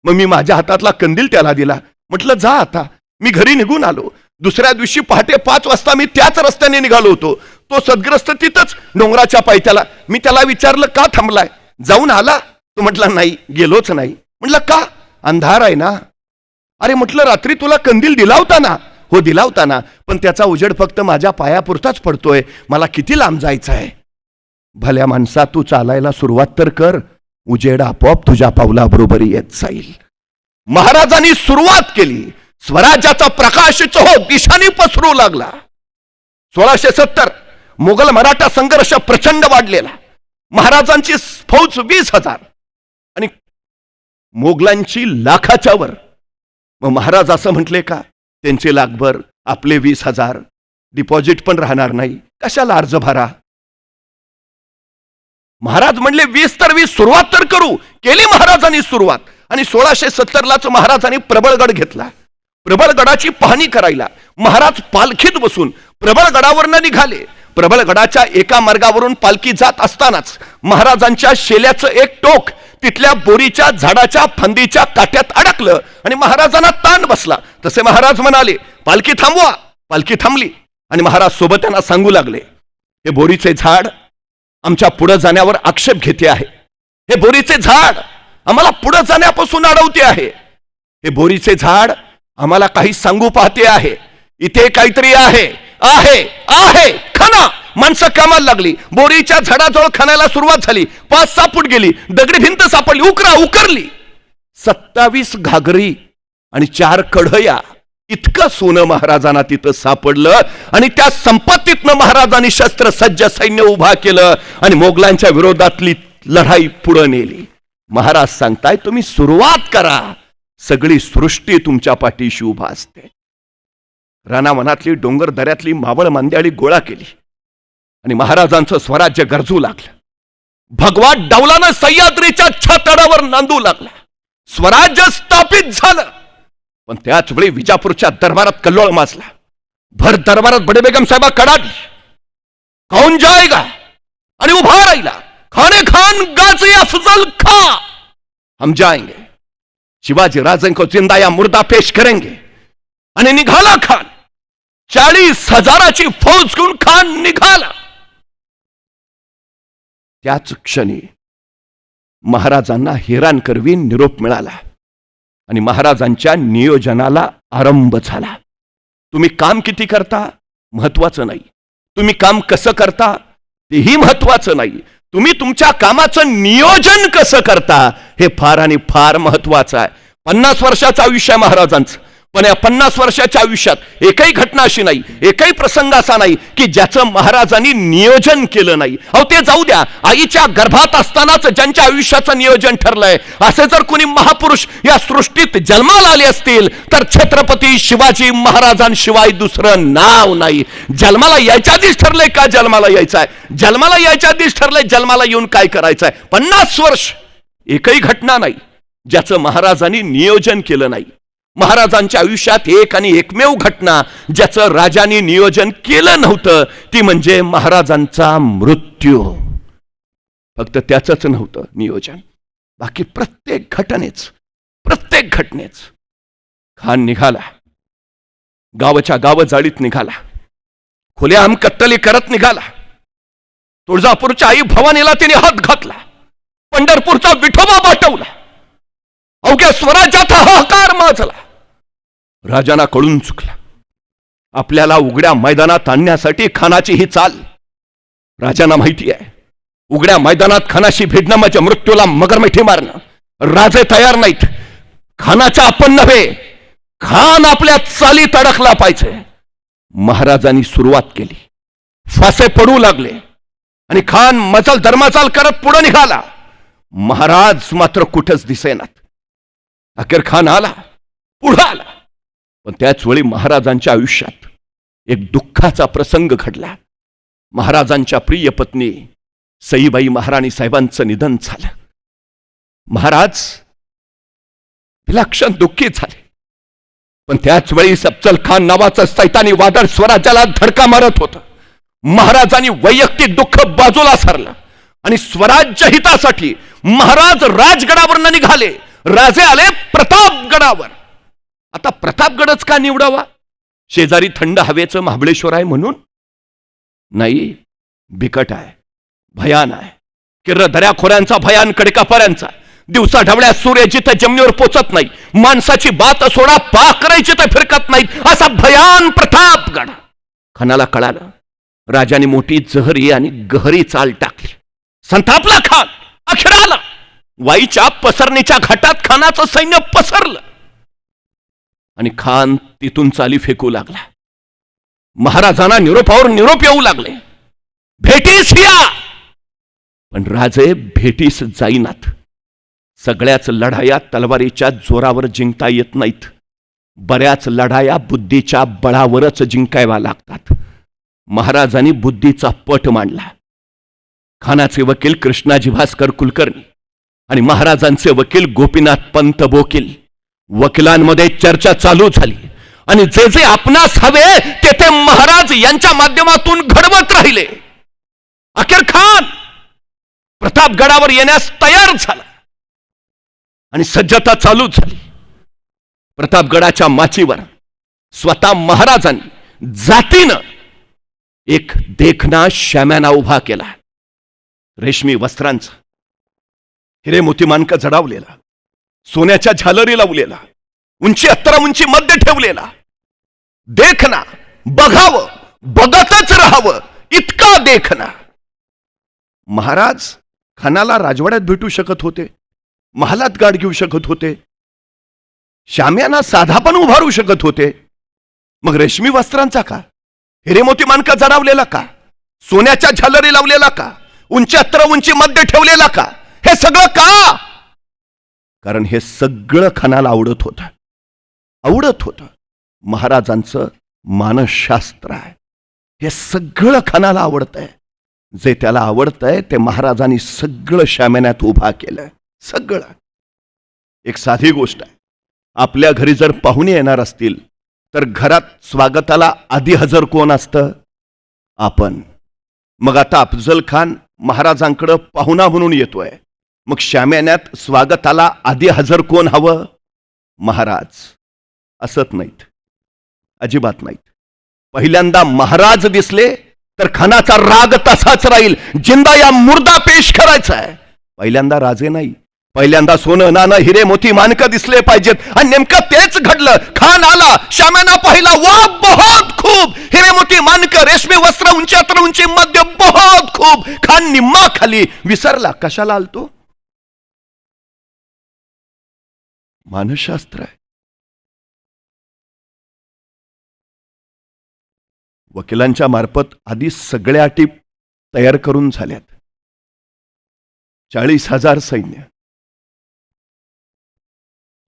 मग मी माझ्या हातातला कंदील त्याला दिला. म्हटलं जा आता. मी घरी निघून आलो. दुसऱ्या दिवशी पहाटे 5 वाजता मी त्याच रस्त्याने निघालो होतो. तो सद्ग्रस्त तिथंच डोंगराच्या पायथ्याला. मी त्याला विचारलं, का थांबलाय, जाऊन आला? तो म्हटला, नाही, गेलोच नाही. म्हटलं, का? अंधार आहे ना. अरे म्हटलं, रात्री तुला कंदील दिला होता ना. हो, दिला होता ना, पण त्याचा उजेड फक्त माझ्या पायापुरताच पडतोय, मला किती लांब जायचं आहे. भल्या माणसा, तू चालायला सुरुवात तर कर, उजेड आपोआप तुझ्या पावलाबरोबर येत जाईल. महाराजांनी सुरुवात केली, स्वराज्याचा प्रकाश दिशांनी पसरू लागला. 1670 मोगल मराठा संघर्ष प्रचंड वाढलेला. महाराजांची फौज 20,000 आणि मोगलांची लाखाच्या वर. मग महाराज असं म्हटले का, त्यांचे लाखभर, आपले 20,000, डिपॉझिट पण राहणार नाही, कशाला अर्ज भरा. महाराज म्हणले 20 तर 20, सुरुवात तर करू. केली महाराजांनी सुरुवात. आणि 1670लाच महाराजांनी प्रबळगड घेतला. प्रबळगडाची पाहणी करायला महाराज पालखीत बसून प्रबळगडावरनं निघाले. प्रबळगडाच्या एका मार्गावरून पालखी जात असतानाच महाराजांच्या शेल्याचं एक टोक तिथल्या बोरीच्या झाडाच्या फांदीच्या काट्यात अडकलं आणि महाराजांना ताण बसला. तसे महाराज म्हणाले, पालखी थांबवा. पालखी थांबली आणि महाराज सोबत त्यांना सांगू लागले, हे बोरीचे झाड आमच्या पुढे जाण्यावर आक्षेप घेते आहे. हे बोरीचे झाड आम्हाला पुढे जाण्यापासून अडवते आहे. हे बोरीचे झाड आम्हाला काही सांगू पाहते आहे. इथे काहीतरी आहे आहे आहे. खना. माणसं कामाला लागली. बोरीच्या झाडाजवळ खणायला सुरुवात झाली. 5-6 फूट गेली, दगडी भिंत सापडली, उकरली. 27 घागरी आणि 4 कढया इतकं सोनं महाराजांना तिथं सापडलं. आणि त्या संपत्तीतनं महाराजांनी शस्त्रसज्ज सैन्य उभा केलं आणि मोगलांच्या विरोधातली लढाई पुढे नेली. महाराज सांगताय, तुम्ही सुरुवात करा, सगळी सृष्टी तुमच्या पाठीशी उभा असते. रानावनातली डोंगर दऱ्यातली मावळ मांद्याळी गोळा केली आणि महाराजांचं स्वराज्य गरजू लागलं. भगवा डौलानं सह्याद्रीच्या छातडावर नांदू लागला. स्वराज्य स्थापित झालं. पण त्याच वेळी विजापूरच्या दरबारात कल्लोळ माजला. भर दरबारात बडे बेगम साहेबा कडाली, कौन जाएगा, आणि उभा राहिला, खाने खान गाजी अफजल खा, हम जाएंगे, शिवाजी राजे को जिंदा या मुर्दा पेश करेंगे. आणि निघाला खान. 40,000ची फौज घेऊन खान निघाला. त्याच क्षणी महाराजांना हेरानकरवी निरोप मिळाला आणि महाराजांच्या नियोजनाला आरंभ झाला. तुम्ही काम किती करता महत्वाचं नाही, तुम्ही काम कसं करता तेही महत्वाचं नाही, तुम्ही तुमच्या कामाचं नियोजन कसं करता हे फार आणि फार महत्वाचं आहे. 50 वर्षाचं आयुष्य आहे महाराजांचं, पण या 50 वर्षाच्या आयुष्यात एकही घटना अशी नाही, एकही प्रसंग असा नाही की ज्याचं महाराजांनी नियोजन केलं नाही. अहो ते जाऊ द्या, आईच्या गर्भात असतानाच ज्यांच्या आयुष्याचं नियोजन ठरलंय, असे जर कोणी महापुरुष या सृष्टीत जन्माला आले असतील तर छत्रपती शिवाजी महाराजांशिवाय दुसरं नाव नाही. जन्माला यायच्या आधीच ठरलंय का जन्माला यायचंय, जन्माला यायच्या आधीच ठरलंय जन्माला येऊन काय करायचंय. 50 वर्ष एकही घटना नाही ज्याचं महाराजांनी नियोजन केलं नाही. महाराजांच्या आयुष्यात एक आणि एकमेव घटना ज्याचं राजांनी नियोजन केलं नव्हतं ती म्हणजे महाराजांचा मृत्यू. फक्त त्याचंच नव्हतं नियोजन, बाकी प्रत्येक घटनेच खान निघाला, गावाच्या गाव जाळीत निघाला, खुलेआम कत्तली करत निघाला. तुळजापूरच्या आई भवानीला तिने हात घातला, पंढरपूरचा विठोबा पाठवला, अवघ्या स्वराज्यात हाहाकार माजला. राजांना कळून चुकला, आपल्याला उघड्या मैदानात आणण्यासाठी खानाची ही चाल. राजांना माहिती आहे, उघड्या मैदानात खानाशी भिडणं म्हणजे मृत्यूला मगरमिठी मारणं. राजे तयार नाहीत. खानाच्या आपण नव्हे, खान आपल्या चालीत अडकला पाहिजे. महाराजांनी सुरुवात केली, फासे पडू लागले आणि खान मजल धर्माचाल करत पुढे निघाला. महाराज मात्र कुठंच दिसेनात. अखेर खान आला, पुढे आला. पण त्याच वेळी महाराजांच्या आयुष्यात एक दुःखाचा प्रसंग घडला. महाराजांच्या प्रिय पत्नी सईबाई महाराणी साहेबांचं निधन झालं. महाराज विलक्षण दुःखी झाले. पण त्याच वेळी सफजल खान नावाचं सैतानी वादळ स्वराज्याला धडका मारत होतं. महाराजांनी वैयक्तिक दुःख बाजूला सारलं आणि स्वराज्य हितासाठी महाराज राजगडावर निघाले. राजे आले प्रतापगडावर. आता प्रतापगडच का निवडावा, शेजारी थंड हवेचं महाबळेश्वर आहे म्हणून नाही, बिकट आहे, भयान आहे. किर्र दऱ्याखोऱ्यांचा भयान, कडेकापाऱ्यांचा. दिवसा ढवळ्या सूर्य जिथे जमिनीवर पोचत नाही, माणसाची बात सोडा पाखरायची तर फिरकत नाहीत, असा भयान प्रतापगड. खानाला कळालं, राजाने मोठी जहरी आणि गहरी चाल टाकली. संतापला खान, अखेर आला. वाईच्या पसरणीच्या घाटात खानाचं सैन्य पसरलं आणि खान तिथून चाली फेकू लागला. महाराजांना निरोपावर निरोप येऊ लागले, भेटीस या. पण राजे भेटीस जाईनात. सगळ्याच लढाया तलवारीच्या जोरावर जिंकता येत नाहीत. बऱ्याच लढाया बुद्धीच्या बळावरच जिंकायला लागतात. महाराजांनी बुद्धीचा पट मांडला. खानाचे वकील कृष्णाजी भास्कर कुलकर्णी आणि महाराजांचे वकील गोपीनाथ पंत बोकील, वकिलांमध्ये चर्चा चालू झाली आणि जे जे आपणास हवे ते ते महाराज यांच्या माध्यमातून घडवत राहिले. अखेर खान प्रतापगडावर येण्यास तयार झाला आणि सज्जता चालू झाली. प्रतापगडाच्या माचीवर स्वतः महाराजांनी जातीनं एक देखना शाम्याना उभा केला. रेशमी वस्त्रांचा, हिरे मोती मानका जडावलेला, सोन्याच्या झालरी लावलेला, उंची 11 उंची मध्ये ठेवलेला. देखना, बघावं, बघतच राहावं इतका देखना. महाराज खानाला राजवाड्यात भेटू शकत होते, महालात गाड घेऊ शकत होते, शाम्याना साधा पण उभारू शकत होते. मग रेशमी वस्त्रांचा का, हिरेमोती मानका जडावलेला का, सोन्याच्या झालरी लावलेला का, उंची 11 उंची मध्ये ठेवलेला का, हे सगळं का? कारण हे सगळं खानाला आवडत होतं. महाराजांचं मानसशास्त्र आहे. हे सगळं खानाला आवडतंय. जे त्याला आवडतंय ते महाराजांनी सगळं शाम्यान्यात उभा केलं. सगळं. एक साधी गोष्ट आहे, आपल्या घरी जर पाहुणे येणार असतील तर घरात स्वागताला आधी हजर कोण असतं? आपण. मग आता अफजल खान महाराजांकडं पाहुणा म्हणून येतोय, मग शाम्यान्यात स्वागताला आधी हजर कोण हवं? महाराज. असत नाहीत, अजिबात नाहीत. पहिल्यांदा महाराज दिसले तर खानाचा राग तसाच राहील. जिंदा या मुर्दा पेश करायचा आहे. पहिल्यांदा राजे नाही, पहिल्यांदा सोनं नाणं हिरे मोती मानकं दिसले पाहिजेत. आणि नेमकं तेच घडलं. खान आला, शाम्याना पाहिला, वा बहुत खूप, हिरे मोती मानकं, रेशमी वस्त्र, उंची 11 उंची मध्ये, बहुत खूप. खान निम्मा खाली विसरला. कशाला आलतो? मानसशास्त्र आहे. वकिलांच्या मार्फत आधी सगळ्या अटी तयार करून झाल्यात. 40,000 सैन्य.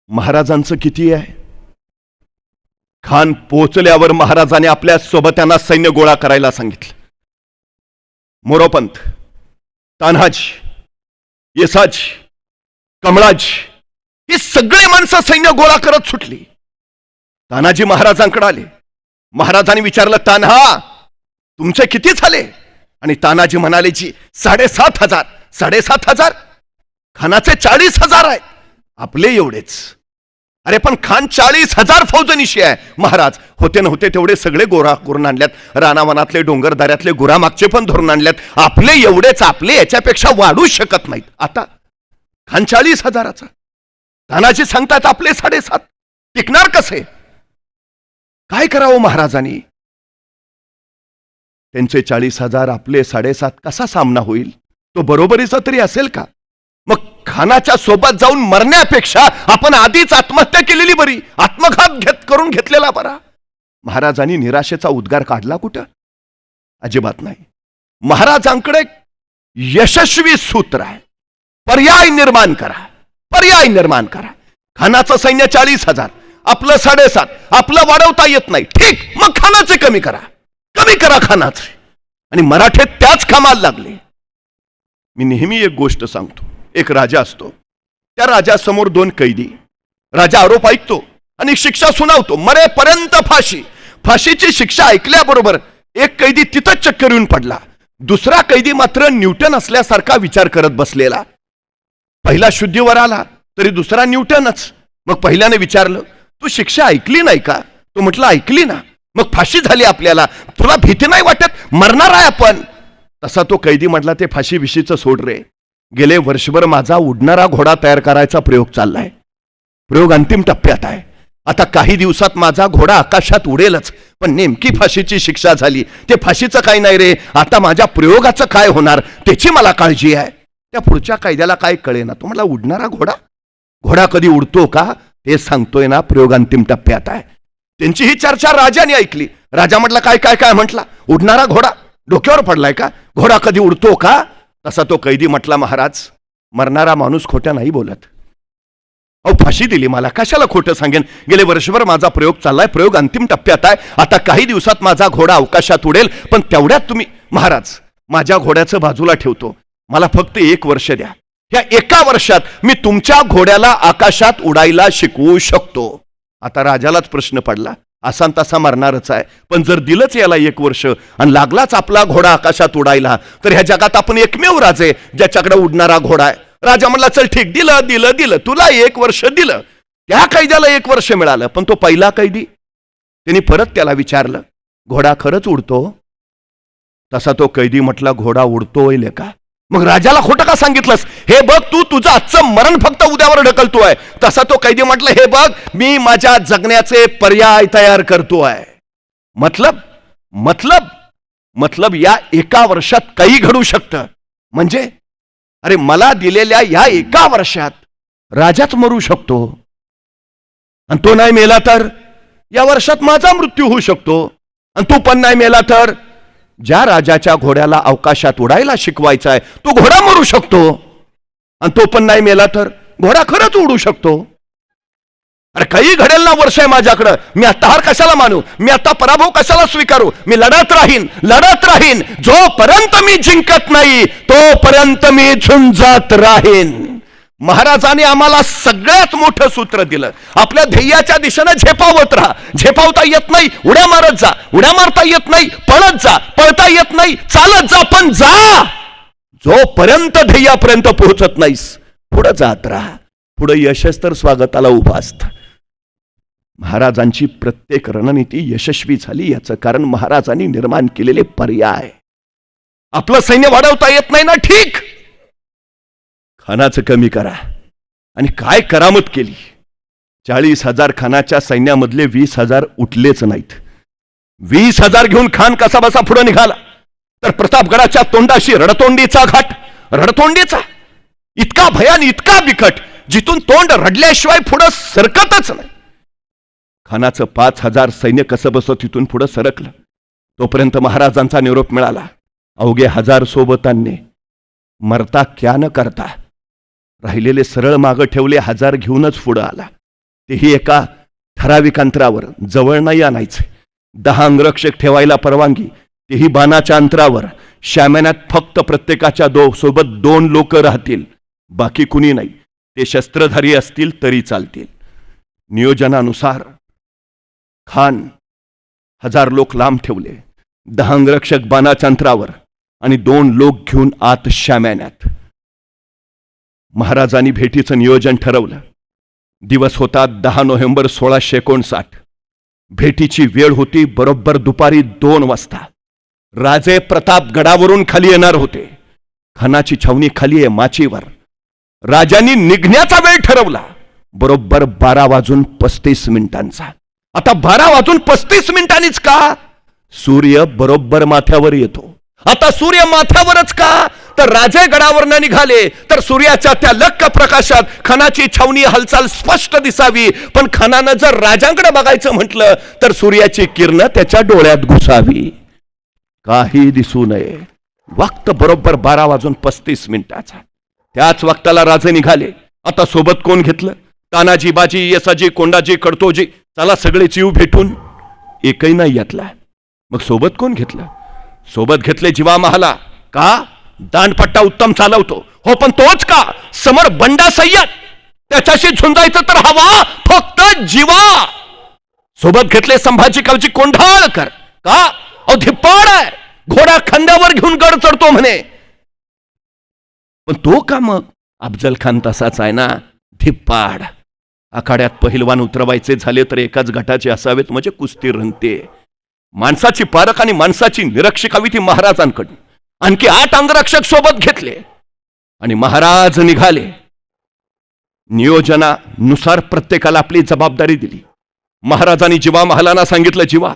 महाराजांचं किती आहे? खान पोचल्यावर महाराजांनी आपल्या सोबत्यांना सैन्य गोळा करायला सांगितलं. मोरोपंत, तान्हाजी, येसाजी, कमळाजी ही सगळे माणसं सैन्य गोळा करत सुटली. तानाजी महाराजांकडे आले. महाराजांनी विचारलं, तान्हा तुमचे किती झाले? आणि तानाजी म्हणाले, जी 7,500. 7,500? खानाचे 40,000 आहेत. आपले एवढेच. अरे पण खान 40,000 फौजनिशी आहे. महाराज होते नव्हते तेवढे सगळे गोरा करून आणल्यात. रानावनातले डोंगरदऱ्यातले गुरामागचे पण धरून आणल्यात. आपले एवढेच, आपले याच्यापेक्षा वाढू शकत नाहीत. आता खान 40,000चा, तानाजी सांगतात आपले 7,500. टिकणार कसे? काय करावं महाराजांनी? त्यांचे 40,000, आपले 7,500, कसा सामना होईल? तो बरोबरीचा तरी असेल का? मग खानाच्या सोबत जाऊन मरण्यापेक्षा आपण आधीच आत्महत्या केलेली बरी, आत्मघात करून घेतलेला बरा. महाराजांनी निराशेचा उद्गार काढला कुठं? अजिबात नाही. महाराजांकडे यशस्वी सूत्र आहे. पर्याय निर्माण करा, पर्याय निर्माण करा. खानाचं सैन्य 40,000, आपलं 7,500, आपलं वाढवता येत नाही. ठीक, मग खानाचे कमी करा खानाचे. आणि मराठे त्याच कामाला लागले. मी नेहमी एक गोष्ट सांगतो. एक राजा असतो, त्या राजासमोर 2 कैदी. राजा आरोप ऐकतो आणि शिक्षा सुनावतो, मरेपर्यंत फाशी. फाशीची शिक्षा ऐकल्याबरोबर एक कैदी तिथंच चक्कर येऊन पडला. दुसरा कैदी मात्र न्यूटन असल्यासारखा विचार करत बसलेला. पहिला शुद्धीवर आला तरी दुसरा न्यूटनच. मग पहिल्याने विचारलं, तू शिक्षा ऐकली नाही का? तो म्हटलं, ऐकली ना. मग फाशी झाली आपल्याला, तुला भीती नाही वाटत? मरणार आहे आपण. तसा तो कैदी म्हटला, ते फाशी विशीचं सोड रे. गेले वर्षभर माझा उडणारा घोडा तयार करायचा प्रयोग चाललाय. प्रयोग अंतिम टप्प्यात आहे. आता काही दिवसात माझा घोडा आकाशात उडेलच. पण नेमकी फाशीची शिक्षा झाली. ते फाशीचं काय नाही रे, आता माझ्या प्रयोगाचं काय होणार त्याची मला काळजी आहे. त्या पुढच्या कैद्याला काय कळेना. तो म्हटला, उडणारा घोडा? घोडा कधी उडतो का? ते सांगतोय ना, प्रयोग अंतिम टप्प्यात आहे. त्यांची ही चर्चा राजाने ऐकली. राजा म्हटला, काय काय काय म्हटला? उडणारा घोडा? डोक्यावर पडलाय का? घोडा कधी उडतो का? तसा तो कैदी म्हटला, महाराज, मरणारा माणूस खोट्या नाही बोलत. अहो, फाशी दिली मला, कशाला खोटं सांगेन? गेले वर्षभर माझा प्रयोग चाललाय, प्रयोग अंतिम टप्प्यात आहे. आता काही दिवसात माझा घोडा अवकाशात उडेल. पण तेवढ्यात तुम्ही, महाराज, माझ्या घोड्याचं बाजूला ठेवतो, मला फक्त 1 वर्ष द्या. या 1 वर्षात मी तुमच्या घोड्याला आकाशात उडायला शिकवू शकतो. आता राजालाच प्रश्न पडला, असा तसा मरणारच आहे, पण जर दिलंच याला 1 वर्ष आणि लागलाच आपला घोडा आकाशात उडायला, तर ह्या जगात आपण एकमेव राजे ज्याच्याकडे उडणारा घोडा आहे. राजा म्हणला, चल ठीक, दिलं दिलं दिलं, तुला 1 वर्ष दिलं. त्या कैद्याला 1 वर्ष मिळालं. पण तो पहिला कैदी, त्यांनी परत त्याला विचारलं, घोडा खरंच उडतो? तसा तो कैदी म्हटला, घोडा उडतोय का? मग राजाला खोटं का सांगितलंस? हे बघ, तू तुझं आजचं मरण फक्त उद्यावर ढकलतोय. तसा तो कैदी म्हटलं, हे बघ, मी माझ्या जगण्याचे पर्याय तयार करतोय. मतलब मतलब मतलब या 1 वर्षात काही घडू शकतं. म्हणजे अरे, मला दिलेल्या या 1 वर्षात राजाच मरू शकतो. आणि तो नाही मेला तर या वर्षात माझा मृत्यू होऊ शकतो. आणि तू पण नाही मेला तर ज्या राजाच्या घोड्याला अवकाशात उडायला शिकवायचा आहे तो घोडा मरू शकतो. आणि तो पण नाही मेला तर घोडा खरंच उडू शकतो. अरे, काही घडेल ना वर्ष आहे माझ्याकडं. मी आता हार कशाला मानू? मी आता पराभव कशाला स्वीकारू? मी लढत राहीन. जोपर्यंत मी जिंकत नाही तोपर्यंत मी झुंजत राहीन. महाराजांनी आम्हाला सगळ्यात मोठं सूत्र दिलं, आपल्या ध्येयाच्या दिशेनं झेपावत राहा. झेपावता येत नाही, उड्या मारत जा. उड्या मारता येत नाही, पळत जा. पळता येत नाही, चालत जा. पण जा. जोपर्यंत ध्येयापर्यंत पोहोचत नाहीस, पुढे जात राहा. पुढे यशच तर स्वागताला उभा असतं. महाराजांची प्रत्येक रणनीती यशस्वी झाली, याचं कारण महाराजांनी निर्माण केलेले पर्याय. आपलं सैन्य वाढवता येत नाही ना, ठीक, खानाचं कमी करा. आणि काय करामत केली. 40,000 खानाच्या सैन्यामधले 20,000 उठलेच नाहीत. 20,000 घेऊन खान कसा बसा पुढे निघाला, तर प्रतापगडाच्या तोंडाशी रणतोंडीचा घाट, रणतोंडीचा इतका भयान, इतका बिकट, जिथून तोंड रडल्याशिवाय पुढे सरकतच नाही. खानाचं 5,000 सैन्य कसं बसत तिथून पुढे सरकलं. तोपर्यंत महाराजांचा निरोप मिळाला. अवघे 1000 सोबतांनी मरता क्या न करता राहिलेले सरळ मागं ठेवले, 1000 घेऊनच पुढं आला. तेही एका ठराविक अंतरावर, जवळ नाही आणायचे. 10 अंगरक्षक ठेवायला परवानगी, तेही बाणाच्या अंतरावर. शाम्यानात फक्त प्रत्येकाच्या सोबत 2 लोक राहतील, बाकी कुणी नाही. ते शस्त्रधारी असतील तरी चालतील. नियोजनानुसार खान 1000 लोक लांब ठेवले, 10 अंगरक्षक बाणाच्या अंतरावर आणि 2 लोक घेऊन आत शाम्यानात. महाराजांनी भेटीचं नियोजन ठरवलं. दिवस होता 10 नोव्हेंबर 1659. भेटीची वेळ होती बरोबर दुपारी 2 वाजता. राजे प्रतापगडावरून खाली येणार होते. खानाची छावणी खाली आहे माचीवर. राजांनी निघण्याचा वेळ ठरवला बरोबर 12:35. आता 12:35 का? सूर्य बरोबर माथ्यावर येतो. आता सूर्य माथ्यावरच का? तर राजे गडावरनं निघाले तर सूर्याच्या त्या लख्ख प्रकाशात खानाची छावणी हालचाल स्पष्ट दिसावी. पण खानानं जर राजांकडे बघायचं म्हटलं तर सूर्याची किरण त्याच्या डोळ्यात घुसावी, काही दिसू नये. वक्त बरोबर 12:35. त्याच वक्ताला राजे निघाले. आता सोबत कोण घेतलं? तानाजी, बाजी, येसाजी, कोंडाजी, कडतोजी, चला सगळेच येऊ भेटून. एकही नाही यातला. मग सोबत कोण घेतलं? सोबत घेतले जीवा महाला. का? दांडपट्टा उत्तम चालवतो. हो, पण तोच का? समोर बंडा सय्यद, त्याच्याशी झुंजायचं तर हवा फक्त जीवा. सोबत घेतले संभाजी कवजी कोंढाळकर. का? अहो, धिप्पाड आहे, घोडा खांद्यावर घेऊन गड चढतो म्हणे. पण तो का? मग अफजल खान तसाच आहे ना, धिप्पाड. आखाड्यात पहिलवान उतरवायचे झाले तर एकाच गटाचे असावेत, म्हणजे कुस्ती रंगते. माणसाची पारख आणि माणसाची निरक्षक हवी ती महाराजांकडून. आणखी 8 अंगरक्षक सोबत घेतले आणि महाराज निघाले. नियोजनानुसार प्रत्येकाला आपली जबाबदारी दिली. महाराजांनी जिवा महालांना सांगितलं, जिवा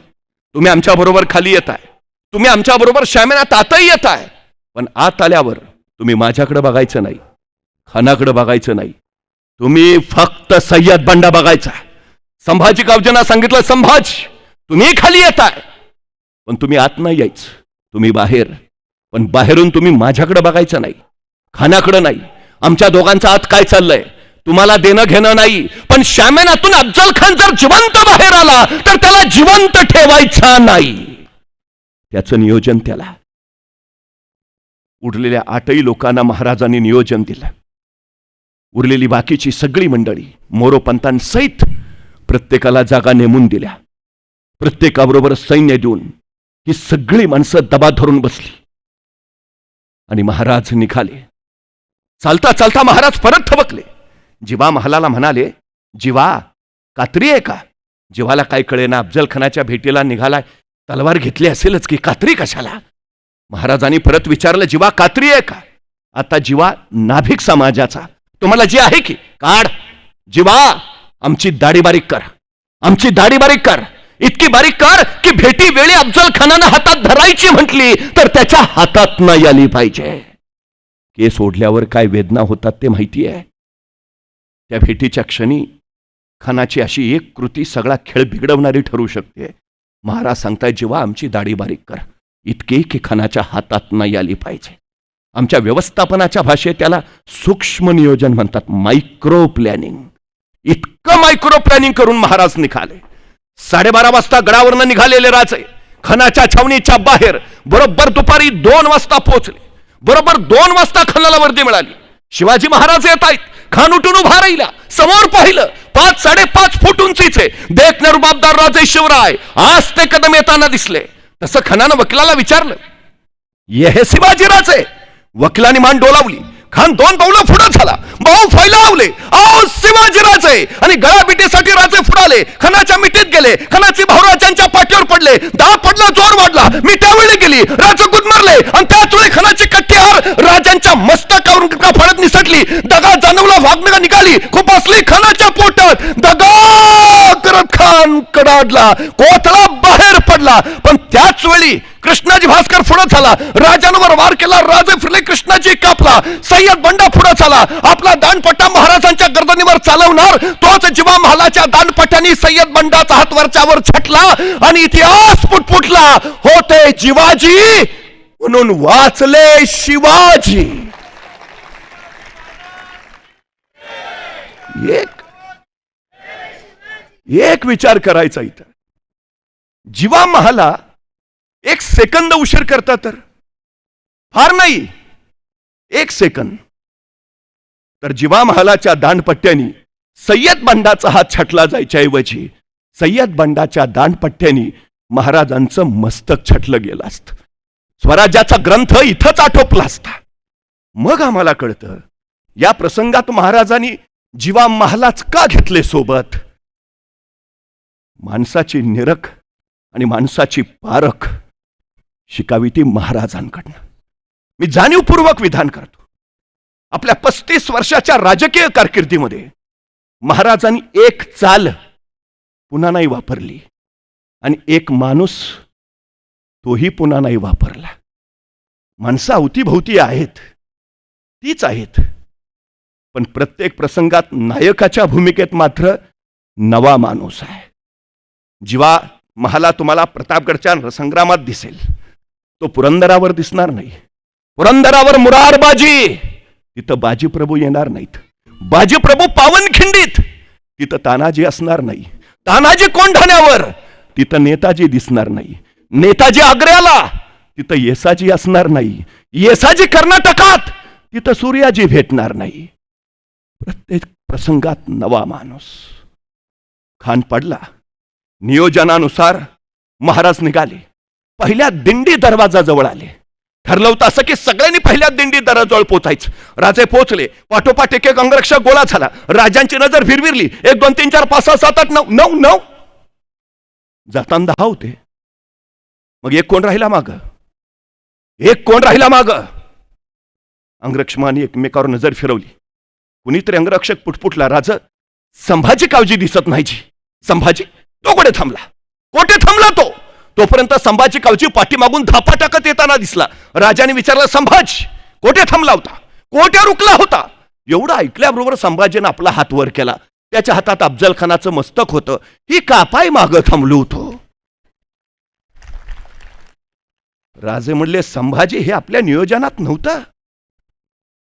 तुम्ही आमच्या बरोबर खाली येताय, तुम्ही आमच्या बरोबर श्यामेनाथ आतही येताय, पण आत आल्यावर तुम्ही माझ्याकडे बघायचं नाही, खानाकडे बघायचं नाही, तुम्ही फक्त सय्यद बंडा बघायचा. संभाजी गावजना सांगितलं, संभाजी तुम्ही खाली येताय पण तुम्ही आत नाही यायचं, तुम्ही बाहेर, पण बाहेरून तुम्ही माझ्याकडे बघायचं नाही, खानाकडे नाही. आमच्या दोघांचा आत काय चाललंय तुम्हाला देणं घेणं नाही, पण श्यामेनातून अफजल खान जर जिवंत बाहेर आला तर त्याला जिवंत ठेवायचा नाही. त्याचं नियोजन त्याला. उरलेल्या 8ही लोकांना महाराजांनी नियोजन दिलं. उरलेली बाकीची सगळी मंडळी मोरोपंतांसहित प्रत्येकाला जागा नेमून दिल्या. प्रत्येकाबरोबर सैन्य देऊन ही सगळी माणसं दबा धरून बसली आणि महाराज निघाले. चालता चालता महाराज परत थबकले. जिवा महालाला म्हणाले, जिवा कात्री आहे का? जिवाला काय कळेना, अफजल खानाच्या भेटीला निघालाय, तलवार घेतली असेलच की, कात्री कशाला? महाराजांनी परत विचारलं, जिवा कात्री आहे का? आता जिवा नाभिक समाजाचा, तुम्हाला जी आहे की काढ. जिवा आमची दाढी बारीक कर, आमची दाढी बारीक कर, इतकी बारीक कर की भेटी वेळी अफजल खानानं हातात धरायची म्हटली तर त्याच्या हातात नाही आली पाहिजे. केस ओढल्यावर काय वेदना होतात ते माहिती आहे. त्या भेटीच्या क्षणी खानाची अशी एक कृती सगळा खेळ बिघडवणारी ठरू शकते. महाराज सांगताय, जेव्हा आमची दाढी बारीक कर, इतके की खानाच्या हातात नाही आली पाहिजे. आमच्या व्यवस्थापनाच्या भाषेत त्याला सूक्ष्म नियोजन म्हणतात, मायक्रो प्लॅनिंग. इतकं मायक्रो प्लॅनिंग करून महाराज निघाले. 12:30 वाजता गडावरनं निघालेले राजे खानाच्या छावणीच्या बाहेर बरोबर दुपारी 2 वाजता पोहोचले. बरोबर 2 वाजता खानाला वर्दी मिळाली. शिवाजी महाराज येत आहेत. खान उठून उभा राहिला. समोर पाहिलं, 5-5.5 फूट उंचीचे देखणे रुबाबदार राजे शिवराय आज ते कदम येताना दिसले. तसं खानानं वकिलाला विचारलं, ये हे शिवाजीराजे? वकिलाने मान डोलावली. खान 2 पावलं पुढे झाला. भाऊ फैलावले, आओ शिवाजीराजे, आणि गळाबिटीसाठी राजे फुडाले. खानाच्या मिठीत गेले. खानाची भाऊराजांच्या पाठीवर पडले. दाब पडला, जोर वाढला. मी त्यावेळी गेली. राजे गुदमरले आणि त्याच वेळी खानाची कट्टीहार राजांच्या मस्तकावरून कफाळत निसटली. दगा जाणवला, वाघनगा निघाली, खूप असली खानाच्या पोटात. दगा करत खान कडाडला, कोथळा बाहेर पडला. पण त्याच वेळी कृष्णाजी भास्कर पुढे झाला. राजांवर वार केला. राजे फिरले, कृष्णाजी कापला. सय्यद बंडा पुढे झाला. आपला दानपट्टा महाराजांच्या गर्दनीवर चालवणार तोच जिवा महालाच्या दानपट्ट्याने सय्यद बंडाचा हात वरच्यावर छटला आणि इतिहास पुटपुटला. होते जिवाजी म्हणून वाचले शिवाजी. एक विचार करायचा इथं, जिवा महाला 1 सेकंद उशीर करता तर फार नाही, 1 सेकंद, तर जिवा महालाच्या दांडपट्ट्यानी सय्यद बंडाचा हात छटला जायच्या ऐवजी सय्यद बंडाच्या दांडपट्ट्यानी महाराजांचं मस्तक छटलं गेलं असतं. स्वराज्याचा ग्रंथ इथंच आटोपला असता. मग आम्हाला कळतं या प्रसंगात महाराजांनी जिवा महालाच का घेतले सोबत. माणसाची निरख आणि माणसाची पारख शिकावी ती महाराजांकडनं. मी जाणीवपूर्वक विधान करतो, आपल्या 35 वर्षाच्या राजकीय कारकिर्दीमध्ये महाराजांनी 1 चाल पुन्हा नाही वापरली आणि 1 माणूस तोही पुन्हा नाही वापरला. माणसं अवतीभोवती आहेत, तीच आहेत, पण प्रत्येक प्रसंगात नायकाच्या भूमिकेत मात्र नवा माणूस आहे. जिवा महाला तुम्हाला प्रतापगडच्या संग्रामात दिसेल, तो पुरंदरावर दिसणार नाही. पुरंदरावर मुरारबाजी, तिथं बाजीप्रभू येणार नाहीत. बाजीप्रभू पावनखिंडीत, तिथं तानाजी असणार नाही. तानाजी कोंढाण्यावर, तिथं नेताजी दिसणार नाही. नेताजी आग्र्याला, तिथं येसाजी असणार नाही. येसाजी कर्नाटकात, तिथं सूर्याजी भेटणार नाही. प्रत्येक प्रसंगात नवा माणूस. खान पडला. नियोजनानुसार महाराज निघाले. पहिल्या दिंडी दरवाजाजवळ आले. ठरलं होतं असं की सगळ्यांनी पहिल्या दिंडी दरवाजाजवळ पोचायचं. राजे पोहोचले. पाठोपाठ एक अंगरक्षक गोळा झाला. राजांची नजर फिरविरली. 1 2 3 4 5 6 7 8 9 9 9 जाताना 10 होते. मग एक कोण राहिला माग? एक कोण राहिला माग? अंगरक्षकांनी एकमेकावर नजर फिरवली. कुणीतरी अंगरक्षक पुटपुटला, राज संभाजी कावजी दिसत नाही जी. संभाजी तो कुठे थांबला? कोठे थांबला तो? तोपर्यंत संभाजी कावजी पाठीमागून धापा टाकत येताना दिसला. राजाने विचारलं, संभाजी कोठे थांबला होता? कोठे रुकला होता? एवढं ऐकल्याबरोबर संभाजीने आपला हात वर केला. त्याच्या हातात अफजल खानाचं मस्तक होतं. ही कापाय मागं थांबलो होतो. राजे म्हणले, संभाजी हे आपल्या नियोजनात नव्हतं.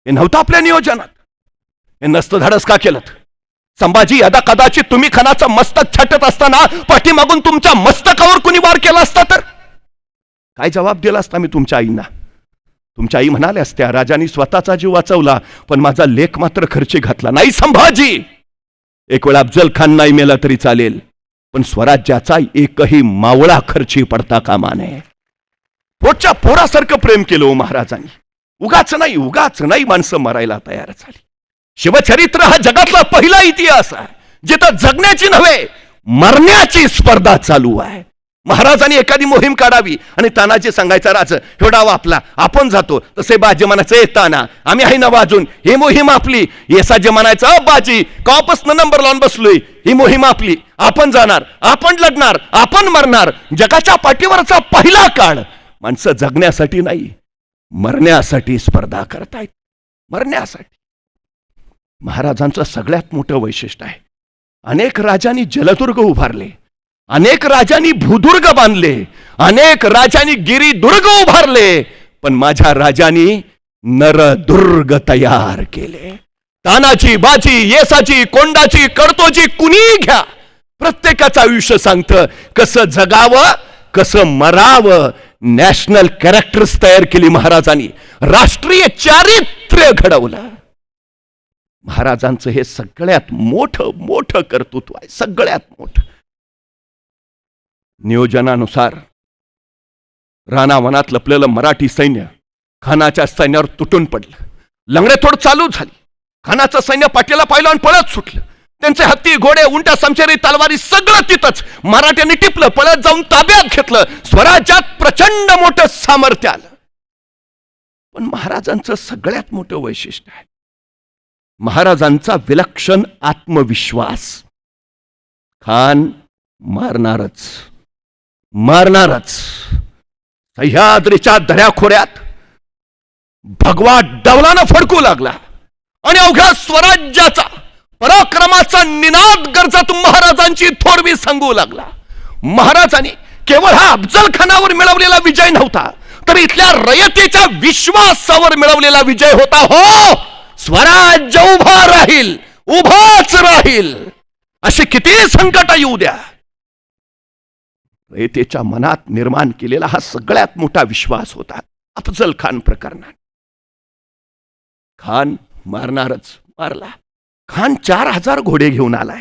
हे नव्हतं आपल्या नियोजनात. हे नसतं धाडस का केलं? संभाजी, यदा कदाचित तुम्ही खानाचं मस्तक छाटत असताना पाठीमागून तुमच्या मस्तकावर कुणी वार केला असता तर काय जबाब दिला असता मी तुमच्या आईंना? तुमच्या आई म्हणाल्या असत्या, राजांनी स्वतःचा जीव वाचवला पण माझा लेख मात्र खर्ची घातला. नाही संभाजी, एक वेळ अफजल खान नाही मेला तरी चालेल, पण स्वराज्याचा एकही मावळा खर्ची पडता कामा नये. पोटच्या पोरासारखं प्रेम केलं हो महाराजांनी. उगाच नाही माणसं मरायला तयार झाली. शिवचरित्र हा जगातला पहिला इतिहास आहे जिथं जगण्याची नव्हे मरण्याची स्पर्धा चालू आहे. महाराजांनी एखादी मोहीम काढावी आणि तानाजी सांगायचा, राज ह्यो डाव आपला, आपण जातो. तसे बाजी म्हणायचं, येताना आम्ही आहे ना वाजून, ही मोहीम आपली. येसाजी म्हणायचं, बाजी कवापासून नंबर लावून बसलोय, ही मोहीम आपली, आपण जाणार, आपण लढणार, आपण मरणार. जगाच्या पाठीवरचा पहिला काळ. माणसं जगण्यासाठी नाही मरण्यासाठी स्पर्धा करतायत. मरण्यासाठी. महाराजांचं सगळ्यात मोठं वैशिष्ट्य आहे, अनेक राजांनी जलदुर्ग उभारले, अनेक राजांनी भूदुर्ग बांधले, अनेक राजांनी गिरिदुर्ग उभारले, पण माझ्या राजांनी नरदुर्ग तयार केले. तानाजी, बाजी, येसाजी, कोंडाजी, कडतोजी कुणी घ्या, प्रत्येकाचं आयुष्य सांगतं कसं जगावं, कसं मरावं. नॅशनल कॅरेक्टर्स तयार केली महाराजांनी, राष्ट्रीय चारित्र्य घडवलं. महाराजांचं हे सगळ्यात मोठं कर्तृत्व आहे, सगळ्यात मोठं. नियोजनानुसार रानावनात लपलेलं मराठी सैन्य खानाच्या सैन्यावर तुटून पडलं. लंगडेतोड चालू झाली. खानाचं सैन्य पाठीला पाहिलं आणि पळत सुटलं. त्यांचे हत्ती, घोडे, उंटा, समशेरी, तलवारी सगळं तिथंच. मराठ्यांनी टिपलं, पळत जाऊन ताब्यात घेतलं. स्वराज्यात प्रचंड मोठं सामर्थ्य आलं. पण महाराजांचं सगळ्यात मोठं वैशिष्ट्य आहे महाराजांचा विलक्षण आत्मविश्वास. खान मारणारच. सह्याद्रीच्या दऱ्याखोऱ्यात भगवा डवलानं फडकू लागला आणि अवघ्या स्वराज्याचा पराक्रमाचा निनाद गरजत महाराजांची थोरवी सांगू लागला. महाराजांनी केवळ हा अफजल खानावर मिळवलेला विजय नव्हता, तर इथल्या रयतेच्या विश्वासावर मिळवलेला विजय होता. हो, स्वराज्य उभा राहील, उभाच राहील. अशी किती संकट येऊ द्या, रयतेच्या मनात निर्माण केलेला हा सगळ्यात मोठा विश्वास होता अफजल खान प्रकरणात. खान मारणारच, मारला. खान 4000 घोडे घेऊन आलाय.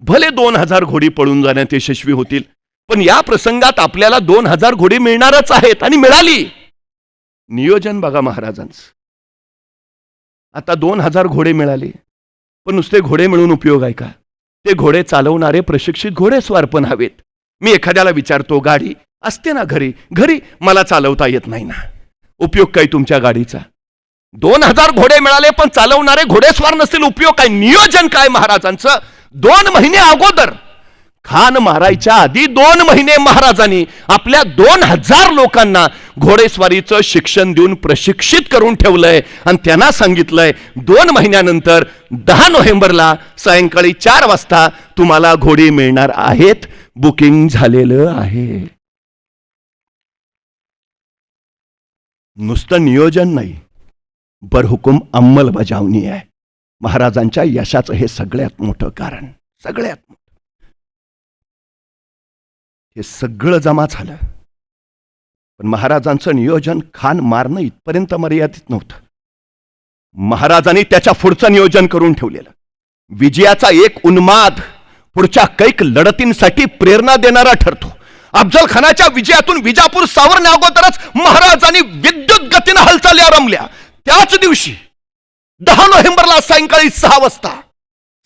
भले 2000 घोडी पळून जाण्यात यशस्वी होतील, पण या प्रसंगात आपल्याला 2000 घोडी मिळणारच आहेत आणि मिळाली. नियोजन बघा महाराजांचं. आता 2000 घोडे मिळाले, पण नुसते घोडे मिळून उपयोग आहे का? ते घोडे चालवणारे प्रशिक्षित घोडेस्वार पण हवेत. मी एखाद्याला विचारतो, गाडी असते ना घरी मला चालवता येत नाही ना, उपयोग काय तुमच्या गाडीचा? 2000 घोडे मिळाले पण चालवणारे घोडेस्वार नसतील, उपयोग काय? नियोजन काय महाराजांचं? 2 महिने अगोदर, खान मारायच्या आधी 2 महिने महाराजांनी आपल्या 2000 लोकांना घोडेस्वारीचं शिक्षण देऊन प्रशिक्षित करून ठेवलंय आणि त्यांना सांगितलंय 2 महिन्यानंतर 10 नोव्हेंबरला सायंकाळी 4 वाजता तुम्हाला घोडी मिळणार आहेत, बुकिंग झालेलं आहे. नुसतं नियोजन नाही, बरहुकूम अंमलबजावणी आहे महाराजांच्या यशाचं. हे सगळ्यात मोठं कारण, सगळ्यात मोठं. हे सगळं जमा झालं, पण महाराजांचं नियोजन खान मारणं इथपर्यंत मर्यादित नव्हतं. महाराजांनी त्याच्या पुढचं नियोजन करून ठेवलेलं. विजयाचा एक उन्माद पुढच्या कैक लढतींसाठी प्रेरणा देणारा ठरतो. अफजल खानाच्या विजयातून विजापूर सावरण्या अगोदरच महाराजांनी विद्युत गतीनं हालचाली आरंभल्या. त्याच दिवशी 10 नोव्हेंबरला सायंकाळी 6 वाजता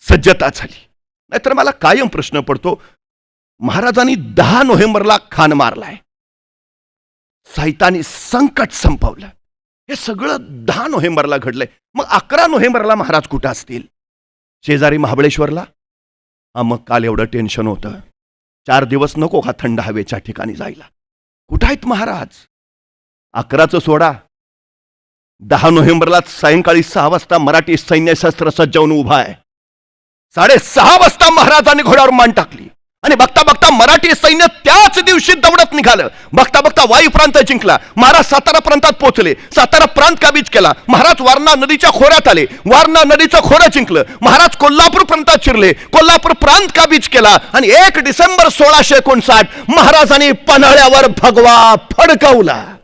सज्जता झाली. नाहीतर मला कायम प्रश्न पडतो, महाराजांनी 10 नोव्हेंबरला खान मारलाय, साहित्याने संकट संपवलं. हे सगळं 10 नोव्हेंबरला घडलंय. मग 11 नोव्हेंबरला महाराज कुठं असतील? शेजारी महाबळेश्वरला? मग काल एवढं टेन्शन होतं, 4 दिवस नको का थंड हवेच्या ठिकाणी जायला? कुठं आहेत महाराज? 11चं सोडा, 10 नोव्हेंबरला सायंकाळी 6 वाजता मराठी सैन्य शस्त्र सज्जावून उभा आहे. 6:30 वाजता महाराजांनी घोड्यावर मान टाकली आणि बघता बघता मराठी सैन्य त्याच दिवशी दौडत निघालं. बघता बघता वायू प्रांत जिंकला. महाराज सातारा प्रांतात पोहोचले. सातारा प्रांत काबीज केला. महाराज वारणा नदीच्या खोऱ्यात आले. वारणा नदीचं खोरं जिंकलं. महाराज कोल्हापूर प्रांतात शिरले. कोल्हापूर प्रांत काबीज केला आणि 1 डिसेंबर 1659 महाराजांनी पन्हाळ्यावर भगवा फडकवला.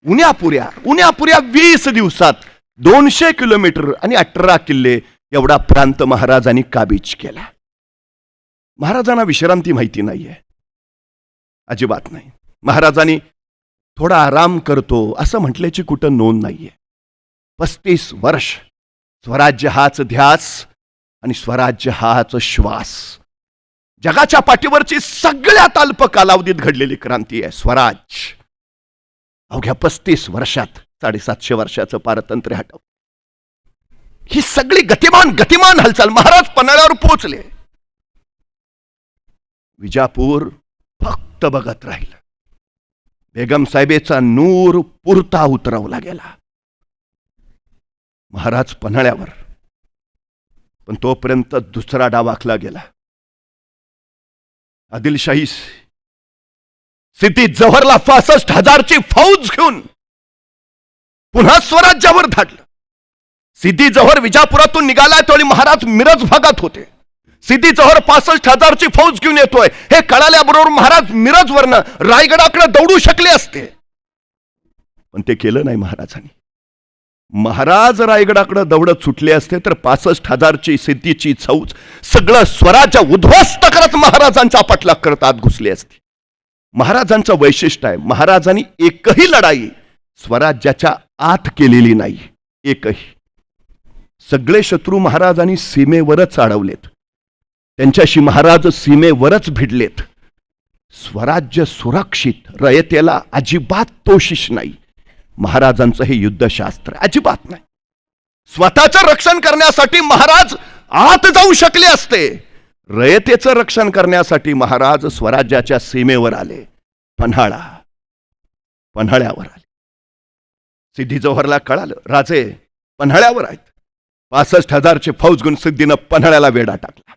उन्यापुऱ्या 20 दिवसात 200 किलोमीटर आणि 18 किल्ले एवढा प्रांत महाराजांनी काबीज केला. महाराजांना विश्रांती माहिती नाहीये, अजिबात नाही. महाराजांनी थोडा आराम करतो असं म्हटल्याची कुठं नोंद नाहीये. 35 वर्ष स्वराज्य हाच ध्यास आणि स्वराज्य हाच श्वास. जगाच्या पाठीवरची सगळ्यात अल्प कालावधीत घडलेली क्रांती आहे स्वराज्य. अवघ्या 35 वर्षात 750 वर्षाचं पारतंत्र्य हटव. ही सगळी गतिमान हालचाल. महाराज पन्हाळ्यावर पोहोचले. विजापूर फक्त बघत राहिलं. बेगम साहेबेचा नूर पुरता उतरवला गेला. महाराज पन्हाळ्यावर, पण तोपर्यंत दुसरा डाव आखला गेला. आदिलशाही सिद्धी जव्हरला 65,000ची फौज घेऊन पुन्हा स्वराज्यावर धाडलं. सिद्धी जव्हर विजापुरातून निघाला त्यावेळी महाराज मिरज भागात होते. सिद्धी जव्हर 65,000ची फौज घेऊन येतोय हे कळाल्याबरोबर महाराज मिरजवरनं रायगडाकडे दौडू शकले असते, पण ते केलं नाही महाराजांनी. महाराज रायगडाकडे दौडत सुटले असते तर 65,000ची सिद्धीची फौज सगळं स्वराज्य उद्ध्वस्त करत महाराजांच्या पाठलाग करत आत घुसली असती. महाराजांचं वैशिष्ट्य आहे, महाराजांनी एकही लढाई स्वराज्याच्या आत केलेली नाही. एकही. सगळे शत्रू महाराजांनी सीमेवरच अडवलेत. त्यांच्याशी महाराज सीमेवरच भिडलेत. स्वराज्य सुरक्षित, रयतेला अजिबात तोशिष नाही. महाराजांचं हे युद्धशास्त्र अजिबात नाही. स्वतःचं रक्षण करण्यासाठी महाराज आत जाऊ शकले असते. रयतेचं रक्षण करण्यासाठी महाराज स्वराज्याच्या सीमेवर आले. पन्हाळ्यावर आले. सिद्धी जव्हरला कळालं राजे पन्हाळ्यावर आहेत. 65,000ची फौज घेऊन सिद्धीनं पन्हाळ्याला वेढा टाकला.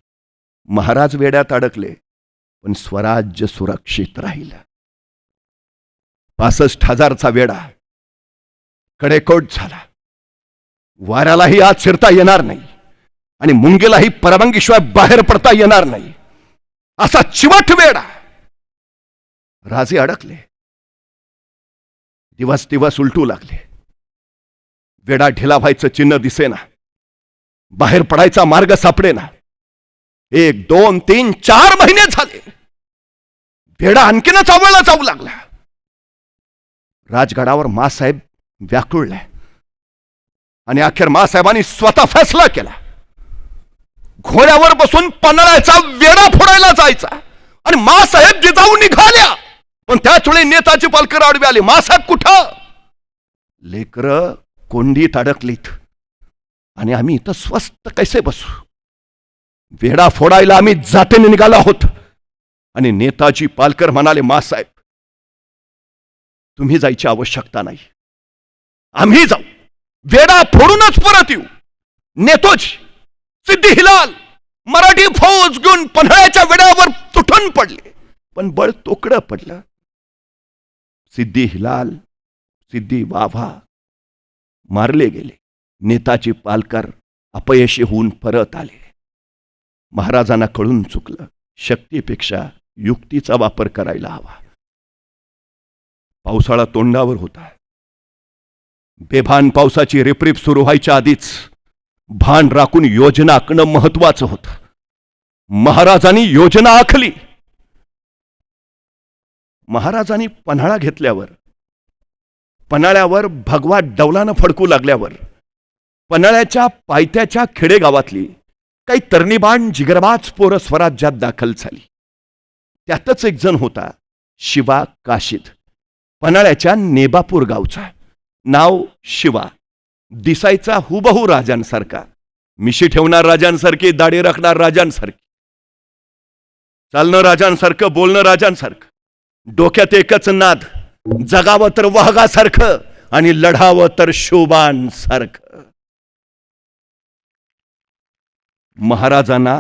महाराज वेड्यात अडकले, पण स्वराज्य सुरक्षित राहिलं. 65,000चा वेढा कडेकोट झाला. वाऱ्यालाही आत शिरता येणार नाही आणि मुंगीलाही परवानगीशिवाय बाहेर पडता येणार नाही असा चिवट वेढा. राजे अडकले. दिवस उलटू लागले. वेढा ढिला व्हायचं चिन्ह दिसेना. बाहेर पडायचा मार्ग सापडेना. 1, 2, 3, 4 महिने झाले. वेढा आणखीनच आवळला जाऊ लागला. राजगडावर मासाहेब व्याकुळले आणि अखेर मासाहेबांनी स्वतः फैसला केला. घोड्यावर बसून पन्हाळ्याचा वेढा फोडायला जायचा आणि मासाहेब जिजाऊ निघाल्या, पण त्याच वेळी नेताजी पालकर आडवे आले. मासाहेब कुठं? लेकर कोंडीत अडकलीत आणि आम्ही इथं स्वस्त कैसे बसू? वेढा फोडायला आम्ही जातीने निघालो आहोत. आणि नेताजी पालकर म्हणाले, मासाहेब तुम्ही जायची आवश्यकता नाही, आम्ही जाऊ. वेढा फोडूनच परत येऊ. नेतोजी सिद्धी हिलाल मराठी फौज घेऊन पन्हाळ्याच्या वेढ्यावर तुटून पडले, पण बळ तोकडं पडलं. सिद्धी हिलाल, सिद्धी वाघा मारले गेले. नेताजी पालकर अपयशी होऊन परत आले. महाराजांना कळून चुकलं, शक्तीपेक्षा युक्तीचा वापर करायला हवा. पावसाळा तोंडावर होता. बेभान पावसाची रिपरिप सुरू व्हायच्या आधीच भान राखून योजना आखणं महत्वाचं होतं. महाराजांनी योजना आखली. महाराजांनी पन्हाळा घेतल्यावर, पन्हाळ्यावर भगवा डौलानं फडकू लागल्यावर पन्हाळ्याच्या पायथ्याच्या खेडेगावातली काही तरणीबाण जिगरबाज पोरं स्वराज्यात दाखल झाली. त्यातच एक जण होता शिवा काशीद. पन्हाळ्याच्या नेबापूर गावचा, नाव शिवा, दिसायचा हुबहू राजांसारखा, मिशी ठेवणार राजांसारखी, दाढी राखणार राजांसारखी, चालणं राजांसारखं, बोलणं राजांसारखं, डोक्यात एकच नाद, जगावं तर वाघासारखं आणि लढावं तर शोभांसारखं. महाराजांना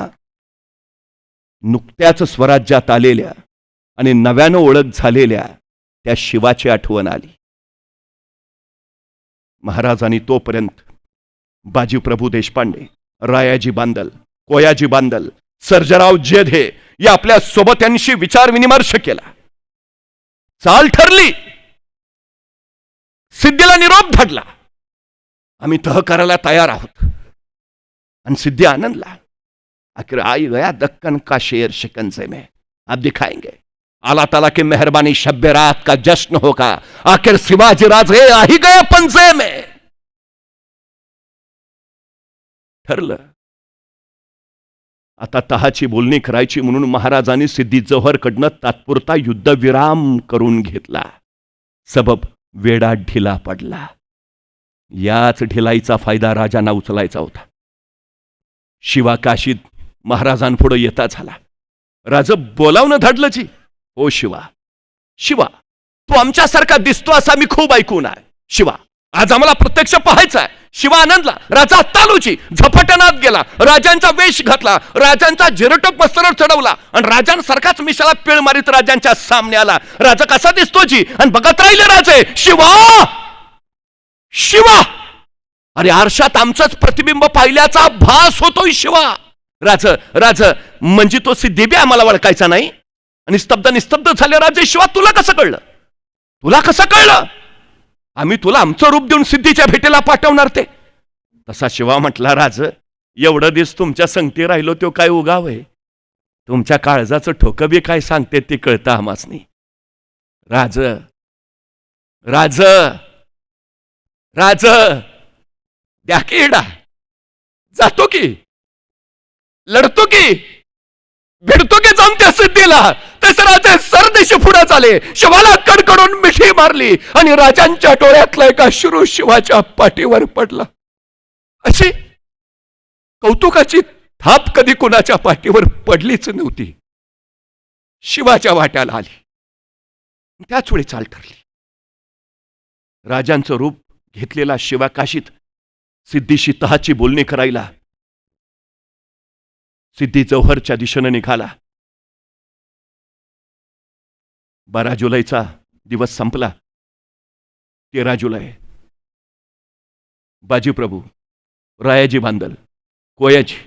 नुकत्याच स्वराज्यात आलेल्या आणि नव्यानं ओळख झालेल्या त्या शिवाची आठवण आली. महाराजांनी तोपर्यंत बाजीप्रभू देशपांडे, रायाजी बांदल, कोयाजी बांदल, सर्जेराव जेधे या आपल्या सोबत्यांशी विचार विनिमर्श केला. चाल ठरली, सिद्धीला निरोप धाडला, आम्ही तह करायला तयार आहोत. आणि सिद्धी आनंदला, आखिर आई गया दक्कन का शेर शिकंजे में, अब दिखाएंगे अल्लाह ताला की मेहरबानी, शब्बे रात का जश्न होगा, आखिर शिवाजी राजे आ ही गए पंजे में. ठरलं आता तहाची बोलणी करायची म्हणून महाराजांनी सिद्धी जौहरकडनं तात्पुरता युद्धविराम करून घेतला. सबब वेडा ढिला पडला. याच ढिलाईचा फायदा राजांना उचलायचा होता. शिवा काशीत महाराजांपुढे येता झाला. राज बोलावणं धाडलं जी. ओ शिवा, शिवा तू आमच्यासारखा दिसतो असा मी खूप ऐकून आहे. शिवा आज आम्हाला प्रत्यक्ष पाहायचं आहे. शिवा आनंदला. राजा तालूची झपाट्यानात गेला, राजांचा वेश घातला, राजांचा जिरटोक मस्तरावर चढवला आणि राजांसारखाच मिशाला पीळ मारित राजांच्या सामने आला. राजा कसा दिसतो जी, आणि बघत राहिले राजे. शिवा, शिवा, अरे आरशात आमचंच प्रतिबिंब पाहिल्याचा भास होतोय शिवा. राज राज म्हणजे तो सिद्धी बी आम्हाला ओळखायचा नाही. आणि स्तब्ध निस्तब्ध झाले राजे. शिवा तुला कसं कळलं, तुला कसं कळलं, आम्ही तुला आमचं रूप देऊन सिद्धीच्या भेटीला पाठवणार ते. तसा शिवा म्हटला, राज एवढं दिवस तुमच्या संगती राहिलो तो काय उगाव आहे, तुमच्या काळजाचं ठोकं बी काय सांगते ते कळतं आम्हास नाही. राज राज राज द्या की इडा, जातो की, लढतो की, भिडतो की जाऊन त्या सिद्धीला. तसे राजे सरदेशी पुढे चाले. शिवाला कडकडून मिठी मारली आणि राजांच्या डोळ्यातला एक अश्रू शिवाच्या पाठीवर पडला. अशी कौतुकाची थाप कधी कुणाच्या पाठीवर पडलीच नव्हती. शिवाच्या वाट्याला आली. त्याच वेळी चाल ठरली. राजांचं रूप घेतलेला शिवा काशीत सिद्धीशी तहाची बोलणी करायला सिद्धी जौहरच्या दिशेने निघाला. 12 जुलैचा दिवस संपला. 13 जुलै बाजीप्रभू, रायाजी बांदल, कोयाजी,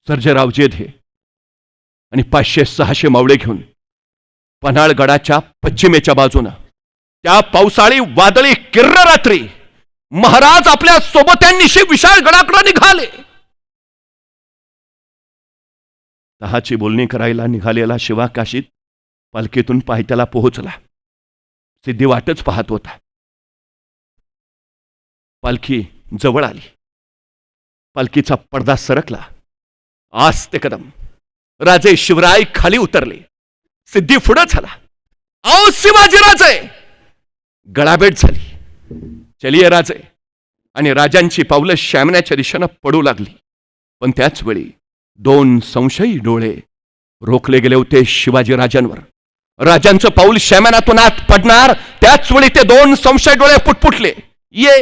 सर्जेराव जेधे आणि 500-600 मावळे घेऊन पन्हाळगडाच्या पश्चिमेच्या बाजूनं त्या पावसाळी वादळी किर्र रात्री महाराज आपल्या सोबत्यांनीशी विशाळ गडाकडे निघाले. तहाची बोलणी करायला निघालेला शिवा काशीत पालखीतून पायथ्याला पोहोचला. सिद्धी वाटच पाहत होता. पालखी जवळ आली. पालखीचा पडदा सरकला. आस्ते कदम राजे शिवराय खाली उतरले. सिद्धी पुढे झाला. आओ शिवाजी राजे. गळाभेट झाली. चलिये राजे. आणि राजांची पावलं श्यामण्याच्या दिशेनं पडू लागली. पण त्याच वेळी 2 संशयी डोळे रोखले गेले होते शिवाजी राजांवर. राजांचं पाऊल श्यामनातून आत पडणार त्याच वेळी ते 2 संशयी डोळे पुटपुटले. ये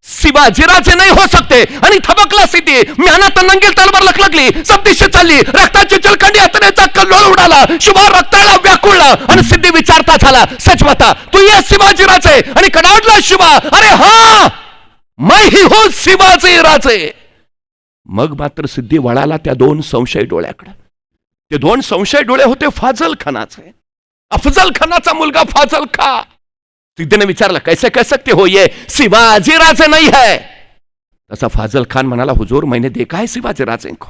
शिवाजी राजे नाही हो सकते. आणि थबकला सिद्धी. म्यानात नंगेल तलवार लखलखली. सब दिशे चालली. रक्ताची चलखंडी हातण्याचा कल्लोळ उडाला. शिवा रक्ताला व्याकुळला आणि सिद्धी विचारता झाला, सच बता तू ये शिवाजी राजे. आणि कडावडला शिवा, अरे हा मैं ही हो शिवाजी राजे. मग मात्र सिद्धी वळाला त्या 2 संशय डोळ्याकडे. ते 2 संशय डोळे होते फाजल खानाचे. अफजल खानाचा मुलगा फाजल खा. सिद्धीने विचारलं, कैसे कह सकते हो, ये शिवाजी राजे नहीं है. तसा फाजल खान म्हणाला, हुजूर मैंने देखा है शिवाजी राजे को.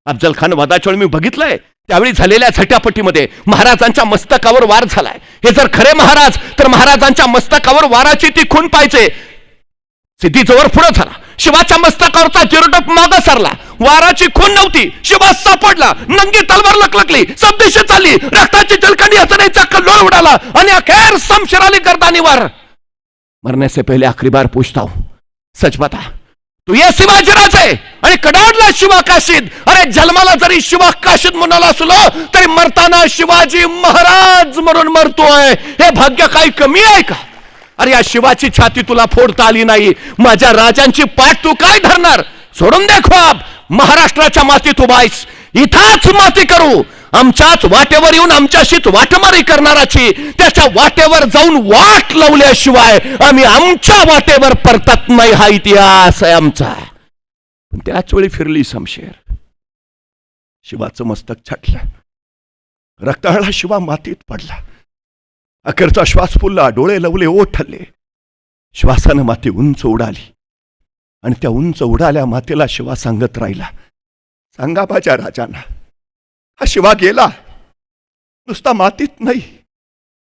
अफजल खान वादाचोळ मी बघितलंय. त्यावेळी झालेल्या झटापटीमध्ये महाराजांच्या मस्तकावर वार झालाय. हे जर खरे महाराज तर महाराजांच्या मस्तकावर वाराची ती खून पाहिजे. सिद्धी जवळ पुढे झाला. शिवाच्या मस्तकावरचा जिरटोप मागं सरला. वाराची खून नव्हती, शिवा सापडला, नंगी तलवार लकलकली, सब दिशे चालली, रक्ताची जलकंडी हसण्याचा कल्लोळ उडाला आणि अखेर शमशेर अली गर्दानीवर. मरने से पहले आखिरी बार पूछता हूं, सच बता, तू ये शिवाजीराजे आणि कडाडला शिवा काशीद. अरे जन्माला जरी शिवा काशीद म्हणाला असलो तरी मरताना शिवाजी महाराज म्हणून मरतोय. हे भाग्य काही कमी आहे का? अरे या शिवाची छाती तुला फोडता आली नाही, माझ्या राजांची पाठ तू काय धरणार? सोडून दे ख्वाब, महाराष्ट्राच्या मातीत उभायस, इथाच माती करू. आमच्याच वाटेवर येऊन आमच्याशीच वाटमारी करणाराची त्याच्या वाटेवर जाऊन वाट लावल्याशिवाय आम्ही आमच्या वाटेवर परतत नाही, हा इतिहास आहे आमचा. पण त्याच वेळी फिरली शमशेर, शिवाचं मस्तक छाटलं, रक्ताळला शिवा मातीत पडला, अखेरचा श्वास फुलला, डोळे लवले, ओठ ठरले. श्वासानं माती उंच उडाली आणि त्या उंच उडाल्या मातेला शिवा सांगत राहिला, सांगा माझ्या राजांना, हा शिवा गेला नुसता मातीत नाही,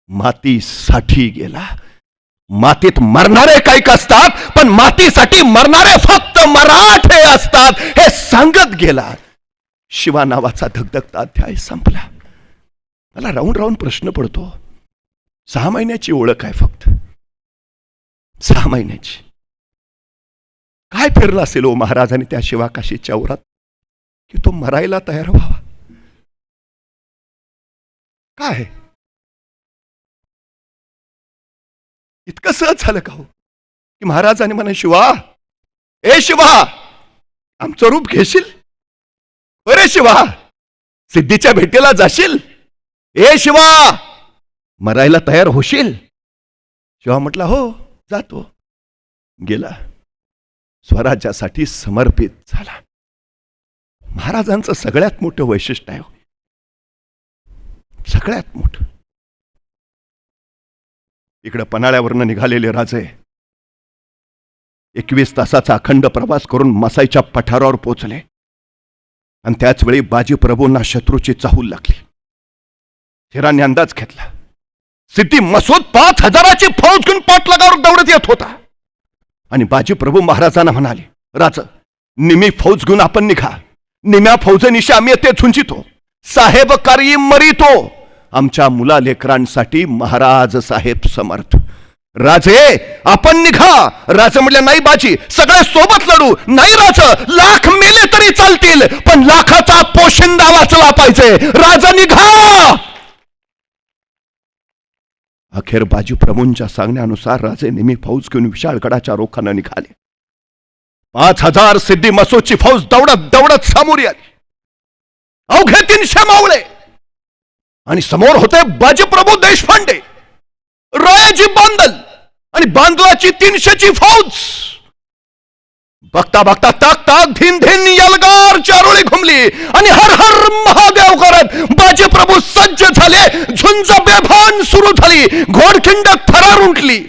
मातीसाठी गेला. मातीत मरणारे काही असतात पण मातीसाठी मरणारे फक्त मराठे असतात, हे सांगत गेला. शिवा नावाचा धगधगता अध्याय संपला. मला राहून राहून प्रश्न पडतो, 6 महिन्याची ओळख आहे फक्त, 6 महिन्याची. काय फिरला असेल ओ महाराजांनी त्या शिवा काशीच्या ओरात की तो मरायला तयार व्हावा? काय इतकं सहज झालं का हो की महाराजांनी म्हणे, शिवा, ए शिवा, आमचं रूप घेशील? अरे शिवा, सिद्धीच्या भेटीला जाशील? ए शिवा, मरायला तयार होशील? शिवा म्हटला, हो जातो. गेला, स्वराज्यासाठी समर्पित झाला. महाराजांचं सगळ्यात मोठं वैशिष्ट्य आहे, सगळ्यात मोठं. इकडं पन्हाळ्यावरनं निघालेले राजे 21 तासाचा अखंड प्रवास करून मसाईच्या पठारावर पोचले आणि त्याच वेळी बाजीप्रभूंना शत्रूची चाहूल लागली. हिराने अंदाज घेतला, सिद्धी मसूद 5000ची फौज घेऊन पाठलागावर दौडत येत होता आणि बाजीप्रभू महाराजांना म्हणाले, राजा, निमी फौज घेऊन आपण निघा, निम्या फौजेनिशी आम्ही ते झुंजितो, साहेब कारी मरितो. आमच्या मुला लेकरांसाठी महाराज साहेब समर्थ. राजे, आपण निघा. राजे म्हटले, नाही बाजी, सगळे सोबत लढू. नाही राजा, लाख मेले तरी चालतील पण लाखाचा पोशिंदा वाचला पाहिजे. राजा निघा. अखेर बाजीप्रभूंच्या सांगण्यानुसार राजे नेहमी फौज घेऊन विशाळगडाच्या रोखानं निघाले. 5000 सिद्धी मसूदची फौज दौडत दौडत सामोरी आली. अवघे 300 मावळे आणि समोर होते बाजीप्रभू देशपांडे, रायाजी बांदल आणि बांदलाची 300ची फौज. बघता बघता ताक ताक धीन धीन यलगार चारोळी घुमली आणि हर हर महादेव करत बाजीप्रभू सज्ज झाले. झुंज बेभान सुरू झाली, घोडखिंड थरार उठली.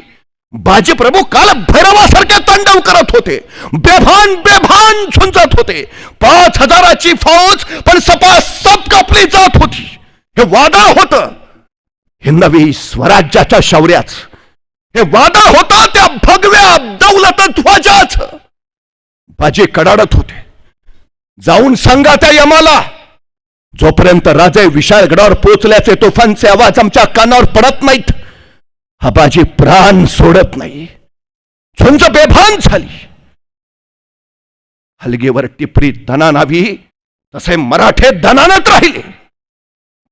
बाजीप्रभू काल भैरवासारखे तांडव करत होते, बेभान बेभान झुंजत होते. 5000ची फौज पण सपासप कापली जात होती. हे वादळ होतं हिंदवी स्वराज्याच्या शौर्याच, हे वादळ होतं त्या भगव्या दौलत ध्वजाचं. बाजी कडाडत होते, जाऊन सांगा त्या यमाला, जोपर्यंत राजे विशाळगडावर पोचल्याचे तोफांचे आवाज आमच्या कानावर पडत नाहीत, हा बाजी प्राण सोडत नाही. झुंज बेभान झाली. हलगीवर टिपरी दणानावी तसे मराठे दणानत राहिले.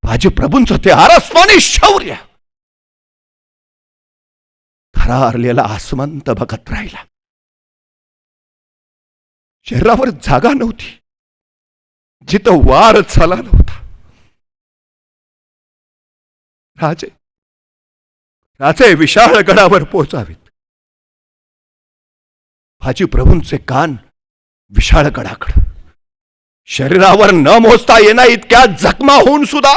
बाजीप्रभूंचं ते आरस्वानी शौर्य थरारलेला आसमंत बघत राहिला. शहरावर जागा नव्हती जिथं वार झाला नव्हता. राजे विशाळगडावर पोहोचावेत. बाजीप्रभूंचे कान विशाळगडाकडे. शरीरावर न मोजता येणा इतक्या जखमा होऊन सुद्धा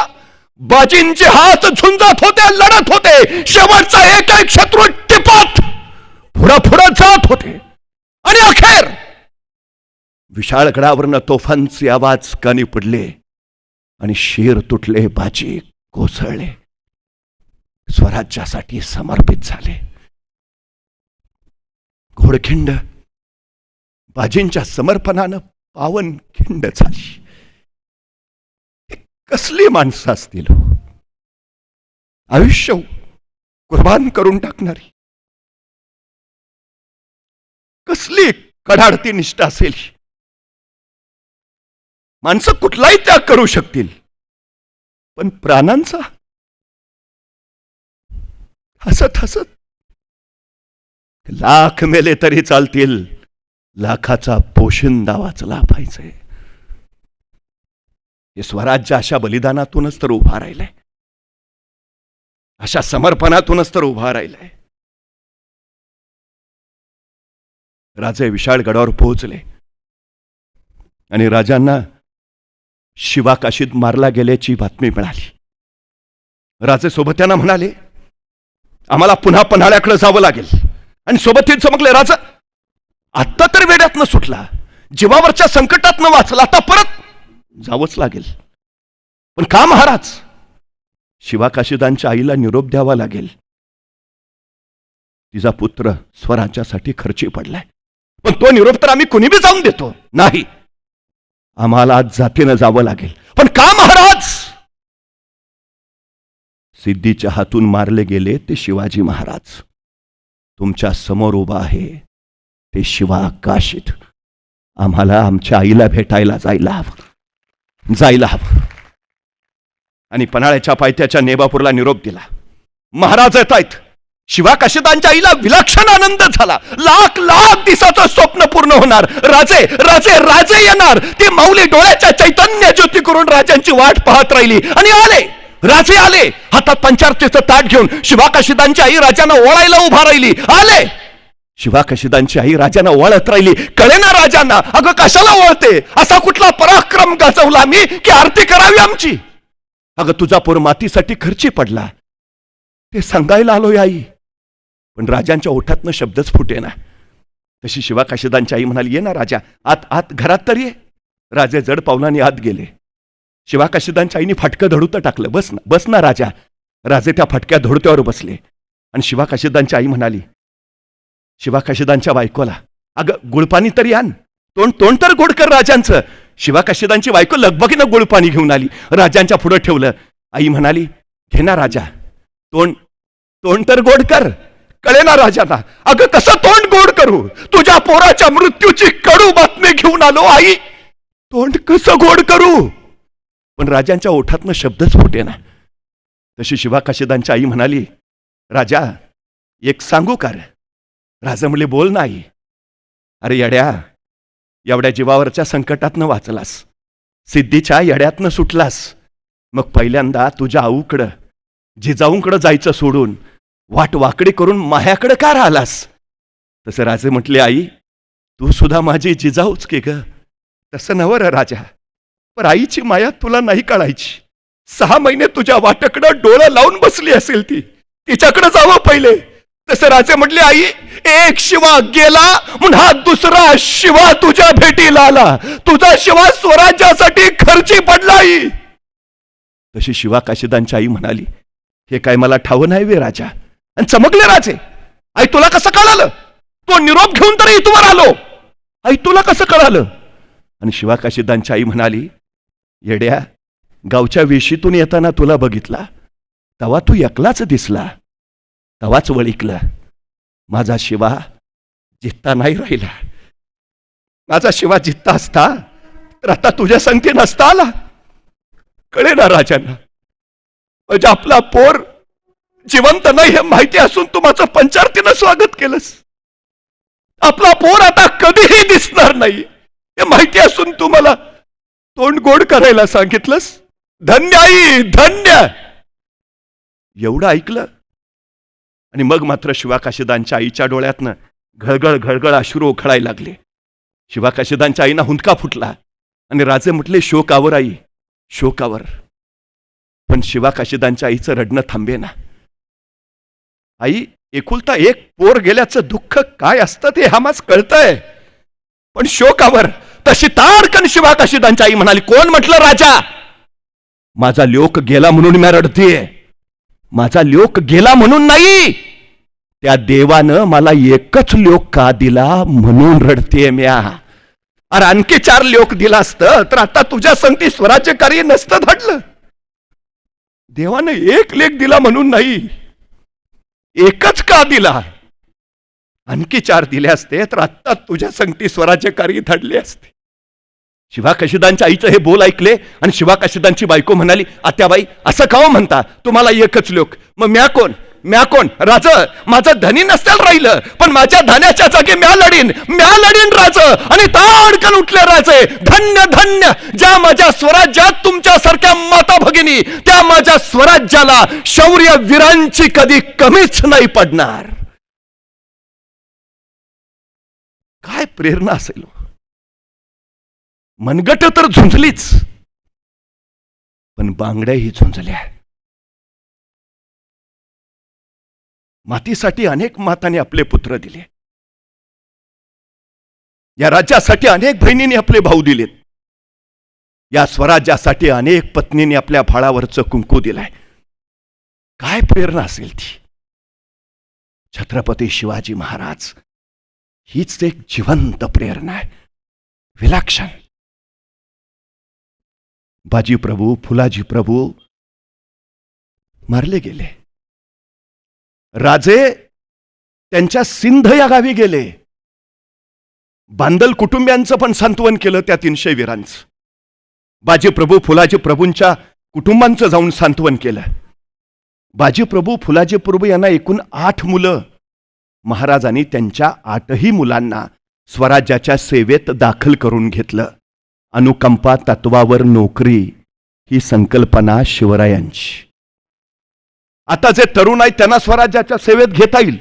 बाजींचे हात झुंजत होते, लढत होते. शेवटचा एक एक शत्रू टिपत पुढं जात होते आणि अखेर विशाळगडावरनं तोफांचे आवाज कानी पडले आणि शीर तुटले. बाजी कोसळले, स्वराज्यासाठी समर्पित झाले. घोडखिंड बाजींच्या समर्पणानं पावन खिंड झाली. हे कसली माणसं असतील हो. आयुष्य कुर्बान करून टाकणारी कसली कडाडती निष्ठा असेल. माणसं कुठलाही त्याग करू शकतील, पण प्राणांचा हसत हसत लाख मेले तरी चालतील, लाखाचा पोशिंदा वाचला पाहिजे. हे स्वराज्य अशा बलिदानातूनच तर उभा राहिलंय, अशा समर्पणातूनच तर उभा राहिलाय. राजे विशाळगडावर पोहोचले आणि राजांना शिवाकाशीत मारला गेल्याची बातमी मिळाली. राजे सोबत्यांना म्हणाले, आम्हाला पुन्हा पन्हाळ्याकडे जावं लागेल. आणि सोबतीत चमकले, राजा आत्ता तर वेड्यातनं सुटला, जीवावरच्या संकटातनं वाचला, आता परत जावंच लागेल. पण का महाराज? शिवाकाशीदांच्या आईला निरोप द्यावा लागेल. तिचा पुत्र स्वराज्यासाठी खर्ची पडलाय, पण तो निरोप तर आम्ही कुणी बी जाऊन देतो. नाही, आम्हाला आज जातीनं जावं लागेल. पण का महाराज? सिद्धीच्या हातून मारले गेले ते शिवाजी महाराज तुमच्या समोर उभा आहे, ते शिवाकाशीत. आम्हाला आमच्या आईला भेटायला जायला हवं. आणि पन्हाळ्याच्या पायथ्याच्या नेबापूरला निरोप दिला. महाराज येत आहेत. शिवाकाशीदांच्या आईला विलक्षण आनंद झाला. लाख लाख दिवसाचं स्वप्न पूर्ण होणार. राजे राजे राजे येणार. ते माऊली डोळ्याच्या चैतन्य ज्योती करून राजांची वाट पाहत राहिली आणि आले. राजे आले, हातात पंचारतीचं ताट घेऊन. शिवाकाशीदांची आई राजांना ओळायला उभा राहिली. आले. शिवाकाशीदांची आई राजांना ओळत राहिली. कळेना राजांना, अगं कशाला ओळते? असा कुठला पराक्रम गाजवला मी की आरती करावी आमची? अगं तुझा पोर मातीसाठी खर्ची पडला ते सांगायला आलोय आई. पण राजांच्या ओठातनं शब्दच फुटेना. तशी शिवाकाशीदांची आई म्हणाली, ये ना राजा, आत आत घरात तर ये. राजे जड पावलांनी आत गेले. शिवाकाशीदांच्या आईने फाटकं धडूत टाकलं. बस ना राजा. राजे त्या फटक्या धडत्यावर बसले. आणि शिवाकाशीदांची आई म्हणाली शिवाकाशीदांच्या बायकोला, अगं गुळपाणी तरी आण, तोंड तर गोड कर राजांचं. शिवाकाशीदांची बायको लगबगीनं गुळपाणी घेऊन आली. राजांच्या पुढे ठेवलं. आई म्हणाली, घे ना राजा, तोंड तर गोड कर. कळेना राजांना, अगं कसं तोंड गोड करू? तुझ्या पोराच्या मृत्यूची कडू बातमी घेऊन आलो आई, तोंड कसं गोड करू? पण राजांच्या ओठातनं शब्दच फुटेना. तशी शिवाकाशीदांची आई म्हणाली, राजा एक सांगू का? राजा म्हणले, बोल नाही. अरे येड्या, एवढ्या जीवावरच्या संकटातनं वाचलास, सिद्धीच्या येड्यातनं सुटलास, मग पहिल्यांदा तुझ्या आऊकडं जिजाऊंकडं जायचं सोडून वाट वाकडी करून माह्याकडं का राहिलास? तसं राजे म्हटले, आई तू सुद्धा माझी जिजाऊच की ग. तसं नवं र राजा, पण आईची माया तुला नाही कळायची. 6 महिने तुझ्या वाटाकडं डोळं लावून बसली असेल ती, तिच्याकडे जावं पहिले. तसे राजे म्हटले, आई एक शिवा गेला म्हणून हा दुसरा शिवा तुझ्या भेटीला आला. तुझा शिवा स्वराज्यासाठी खर्ची पडला आई. तशी शिवाकाशीदांची आई म्हणाली, हे काय मला ठाव नाही वे राजा. आणि चमकले राजे, आई तुला कसं कळालं? तो निरोप घेऊन तरी इथवर आलो, आई तुला कसं कळालं? आणि शिवाकाशीदांची आई म्हणाली, येड्या, गावच्या वेशीतून येताना तुला बघितला, तवा तू एकलाच दिसला, तवाच वळिकला. माझा शिवा जित्ता नाही राहिला. माझा शिवा जित्ता असता तर आता तुझ्या संगती नसता आला. कळे ना राजांना, म्हणजे आपला पोर जिवंत नाही हे माहिती असून तू माझं पंचारतीनं स्वागत केलंस. आपला पोर आता कधीही दिसणार नाही हे माहिती असून तू मला तोंड गोड करायला सांगितलंस. धन्य आई, धन्य. एवढं ऐकलं आणि मग मात्र शिवाकाशीदांच्या आईच्या डोळ्यातनं घळघळ घळघळ अश्रू ओखळायला लागले. शिवाकाशीदांच्या आईना हुंदका फुटला आणि राजे म्हटले, शोकावर आई, शोकावर. पण शिवाकाशीदांच्या आईचं रडणं थांबेना. आई, एकुलता एक पोर गेल्याचं दुःख काय असतं ते आम्हास कळतंय, पण शोकावर. तशी ताडकन शिवाकाशीदांची आई म्हणाली, कोण म्हटलं राजा? माझा लोक गेला म्हणून मी रडतेय. माझा लोक गेला म्हणून नाही, त्या देवानं मला एकच लोक का दिला म्हणून रडतेय म्या. अरे आणखी 4 लोक दिला असतं तर आता तुझ्या संगती स्वराज्य कार्य नसतं धाडलं. देवानं 1 लेख दिला म्हणून नाही, एकच का दिला? आणखी 4 दिले असते तर आत्ता तुझ्या संगती स्वराज्य कार्य धाडले असते. शिवाकाशीदांच्या आईचं हे बोल ऐकले आणि शिवाकाशीदांची बायको म्हणाली, आत्याबाई असं का म्हणता, तुम्हाला एकच लोक, मग म्या कोण राज? माझं धनी नसतील राहिलं, पण माझ्या धन्याच्या जागी म्या लढीन राज. आणि ताडकन उठले राजे, धन्य धन्य ज्या माझ्या स्वराज्यात तुमच्यासारख्या माता भगिनी, त्या माझ्या स्वराज्याला शौर्य वीरांची कधी कमीच नाही पडणार. काय प्रेरणा असेल. मनगट तर झुंजलीच, पण बांगड्याही झुंजल्या. मातीसाठी अनेक मातांनी आपले पुत्र दिले, या राज्यासाठी अनेक बहिणींनी आपले भाऊ दिलेत, या स्वराज्यासाठी अनेक पत्नींनी आपल्या भाळावरचं कुंकू दिलाय. काय प्रेरणा असेल ती. छत्रपती शिवाजी महाराज हीच एक जिवंत प्रेरणा आहे, विलक्षण. बाजी प्रभू, फुलाजी प्रभू मारले गेले. राजे त्यांच्या सिंध या गावी गेले. बांदल कुटुंबियांचं पण सांत्वन केलं त्या 300 वीरांचं. बाजी प्रभू, फुलाजी प्रभूंच्या कुटुंबांचं जाऊन सांत्वन केलं. बाजी प्रभू, फुलाजी प्रभू यांना एकूण 8 मुलं. महाराजांनी त्यांच्या 8ही मुलांना स्वराज्याच्या सेवेत दाखल करून घेतलं. अनुकंपा तत्वावर नोकरी ही संकल्पना शिवरायांची. आता जे तरुण आहेत त्यांना स्वराज्याच्या सेवेत घेता येईल,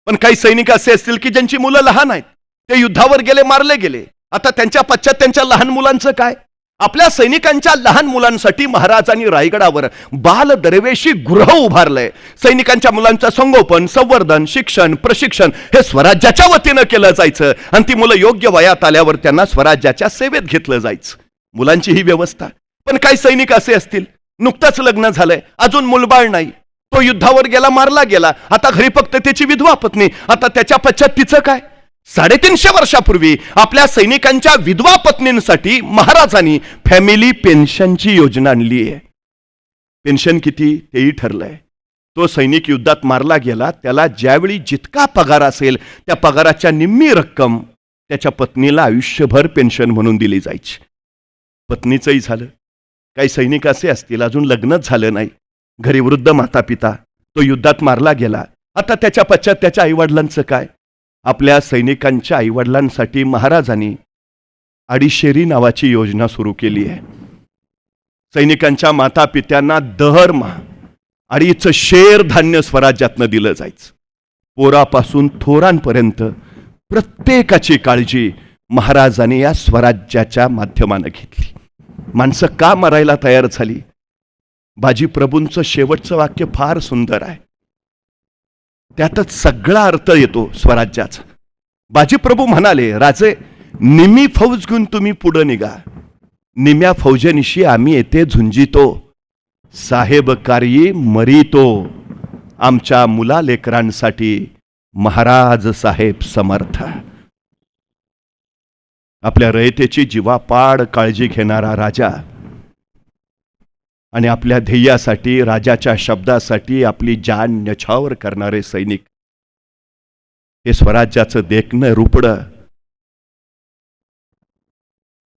पण काही सैनिक असे असतील की ज्यांची मुलं लहान आहेत, ते युद्धावर गेले, मारले गेले. आता त्यांच्या पश्चात त्यांच्या लहान मुलांचं काय? आपल्या सैनिकांच्या लहान मुलांसाठी महाराजांनी रायगडावर बाल दरवेशी गृह उभारलंय. सैनिकांच्या मुलांचं संगोपन, संवर्धन, शिक्षण, प्रशिक्षण हे स्वराज्याच्या वतीनं केलं जायचं आणि ती मुलं योग्य वयात आल्यावर त्यांना स्वराज्याच्या सेवेत घेतलं जायचं. मुलांची ही व्यवस्था. पण काही सैनिक असे असतील, नुकतंच लग्न झालंय, अजून मुलबाळ नाही, तो युद्धावर गेला, मारला गेला, आता घरी फक्त त्याची विधवा पत्नी. आता त्याच्या पश्चात तिचं काय? 350 वर्षापूर्वी आपल्या सैनिकांच्या विधवा पत्नींसाठी महाराजांनी फॅमिली पेन्शनची योजना आणली आहे. पेन्शन किती तेही ठरलंय. तो सैनिक युद्धात मारला गेला, त्याला ज्यावेळी जितका पगार असेल त्या पगाराच्या निम्मी रक्कम त्याच्या पत्नीला आयुष्यभर पेन्शन म्हणून दिली जायची. पत्नीचंही झालं. काही सैनिक असे असतील अजून लग्नच झालं नाही, घरी वृद्ध माता पिता, तो युद्धात मारला गेला, आता त्याच्या पश्चात त्याच्या आईवडिलांचं काय? आपल्या सैनिकांच्या आईवडिलांसाठी महाराजांनी अडीशेरी नावाची योजना सुरू केली आहे. सैनिकांच्या माता पित्यांना दरमहा 2.5 शेर धान्य स्वराज्यातनं दिलं जायचं. पोरापासून थोरांपर्यंत प्रत्येकाची काळजी महाराजांनी या स्वराज्याच्या माध्यमानं घेतली. माणसं का मरायला तयार झाली? बाजी प्रभूंचं शेवटचं वाक्य फार सुंदर आहे, त्यातच सगळा अर्थ येतो स्वराज्याचा. बाजी प्रभू म्हणाले, राजे निमी फौज घेऊन तुम्ही पुढे निघा, निम्या फौजेनिशी आम्ही येथे झुंजितो, साहेब कार्yi मरितो, आमच्या मुला लेकरांसाठी महाराज साहेब समर्थ. आपल्या रयतेची जीवापाड काळजी घेणारा राजा आणि आपल्या ध्येयासाठी, राजाच्या शब्दासाठी आपली जान न्यछावर करणारे सैनिक, हे स्वराज्याचं देखणं रुपडं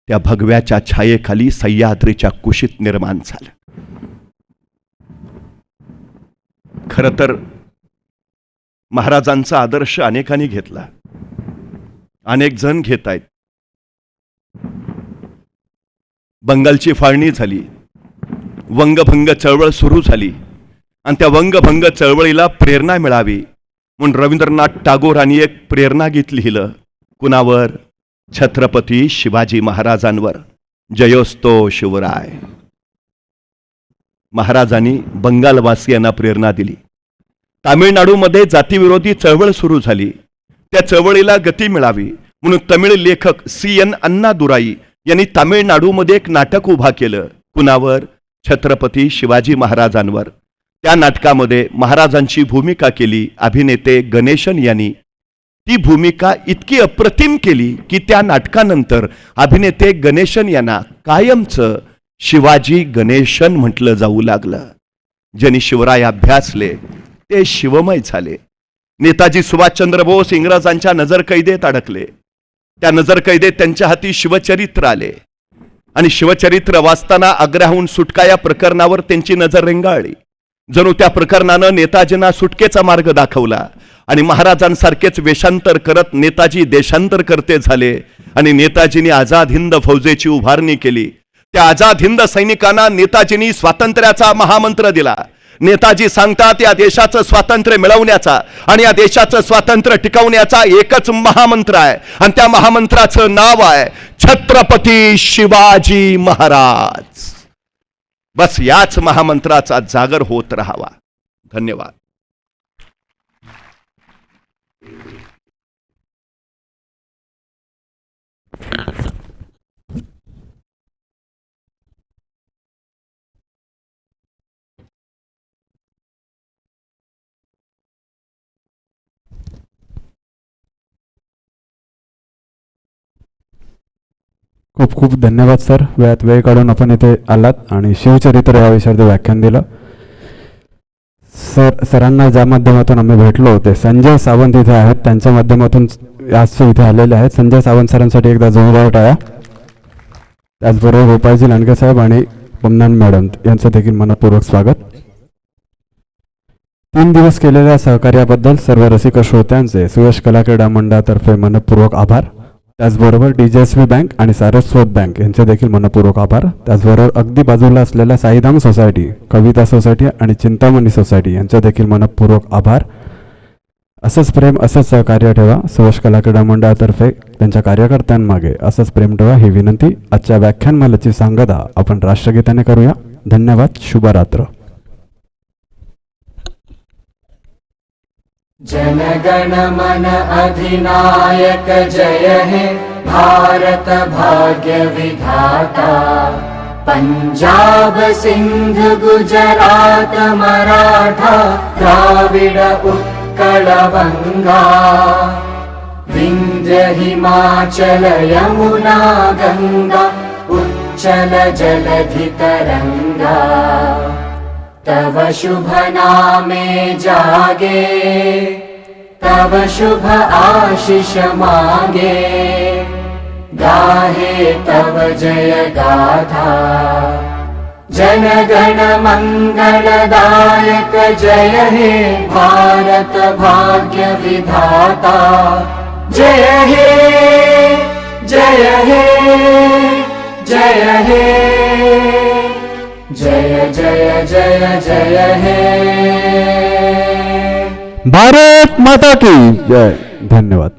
त्या भगव्याच्या छायेखाली सह्याद्रीच्या कुशीत निर्माण झालं. खरं तर महाराजांचा आदर्श अनेकांनी घेतला, अनेक जण घेत आहेत. बंगालची फाळणी झाली, वंगभंग चळवळ सुरू झाली आणि त्या वंगभंग चळवळीला प्रेरणा मिळावी म्हणून रवींद्रनाथ टागोरांनी एक प्रेरणागीत लिहिलं. कुणावर? छत्रपती शिवाजी महाराजांवर. जयोस्तो शिवराय. महाराजांनी बंगालवासियांना प्रेरणा दिली. तामिळनाडूमध्ये जातीविरोधी चळवळ सुरू झाली, त्या चळवळीला गती मिळावी म्हणून तमिळ लेखक CN अण्णादुराई यांनी तामिळनाडूमध्ये एक नाटक उभा केलं. कुणावर? छत्रपती शिवाजी महाराजांवर. त्या नाटकामध्ये महाराजांची भूमिका केली अभिनेते गणेशन यांनी. ती भूमिका इतकी अप्रतिम केली की त्या नाटकानंतर अभिनेते गणेशन यांना कायमचं शिवाजी गणेशन म्हटलं जाऊ लागलं. ज्यांनी शिवराय अभ्यासले ते शिवमय झाले. नेताजी सुभाषचंद्र बोस इंग्रजांच्या नजरकैदेत अडकले. त्या नजरकैदेत त्यांच्या हाती शिवचरित्र आले आणि शिवचरित्र वाचताना आग्र्याहून सुटका या प्रकरणावर त्यांची नजर रेंगाळली. जणू त्या प्रकरणानं नेताजींना सुटकेचा मार्ग दाखवला आणि महाराजांसारखेच वेषांतर करत नेताजी देशांतर करते झाले आणि नेताजींनी आझाद हिंद फौजेची उभारणी केली. त्या आझाद हिंद सैनिकांना नेताजींनी स्वातंत्र्याचा महामंत्र दिला. नेताजी सांगतात या देशाचं स्वातंत्र्य मिळवण्याचा आणि या देशाचं स्वातंत्र्य टिकवण्याचा एकच महामंत्र आहे आणि त्या महामंत्राचं नाव आहे छत्रपती शिवाजी महाराज. बस याच महामंत्राचा जागर होत राहावा. धन्यवाद. खूप खूप धन्यवाद सर. वेळात वेळ काढून आपण इथे आलात आणि शिवचरित्र या विषयावर व्याख्यान दिलं. सरांना ज्या माध्यमातून आम्ही भेटलो होते, संजय सावंत इथे आहेत, त्यांच्या माध्यमातून आज इथे आलेले आहेत. संजय सावंत सरांसाठी एकदा जोरदार टाळ्या. त्याचबरोबर गोपाळजी लांडगे साहेब आणि पमनान मॅडम यांचं देखील मनपूर्वक स्वागत. 3 दिवस केलेल्या सहकार्याबद्दल सर्व रसिक श्रोत्यांचे सुयश कला क्रीडा मंडळातर्फे मनपूर्वक आभार. त्याचबरोबर DJSV बँक आणि सारस्वत बँक यांचे देखील मनपूर्वक आभार. त्याचबरोबर अगदी बाजूला असलेल्या साईधाम सोसायटी, कविता सोसायटी आणि चिंतामणी सोसायटी यांचे देखील मनपूर्वक आभार. असंच प्रेम, असंच सहकार्य ठेवा. सुयश कला क्रीडा मंडळातर्फे त्यांच्या कार्यकर्त्यांमागे असंच प्रेम ठेवा ही विनंती. आजच्या व्याख्यानमालेची सांगता आपण राष्ट्रगीताने करूया. धन्यवाद. शुभरात्र. जनगण मन अधिनायक जय हे भारत भाग्य विधाता. पंजाब सिंध गुजरात मराठा द्राविड उत्कल बंगा. विंध्य हिमाचल यमुना गंगा उच्चल जलधि तरंगा. तव शुभ नामे जागे, तव शुभ आशीष मांगे. गाहे तव जय गाथा. जनगण मंगलदायक जय हे भारत भाग्य विधाता. जय हे जय हे जय हे जय जय जय जय हे. भारत माता की जय. धन्यवाद.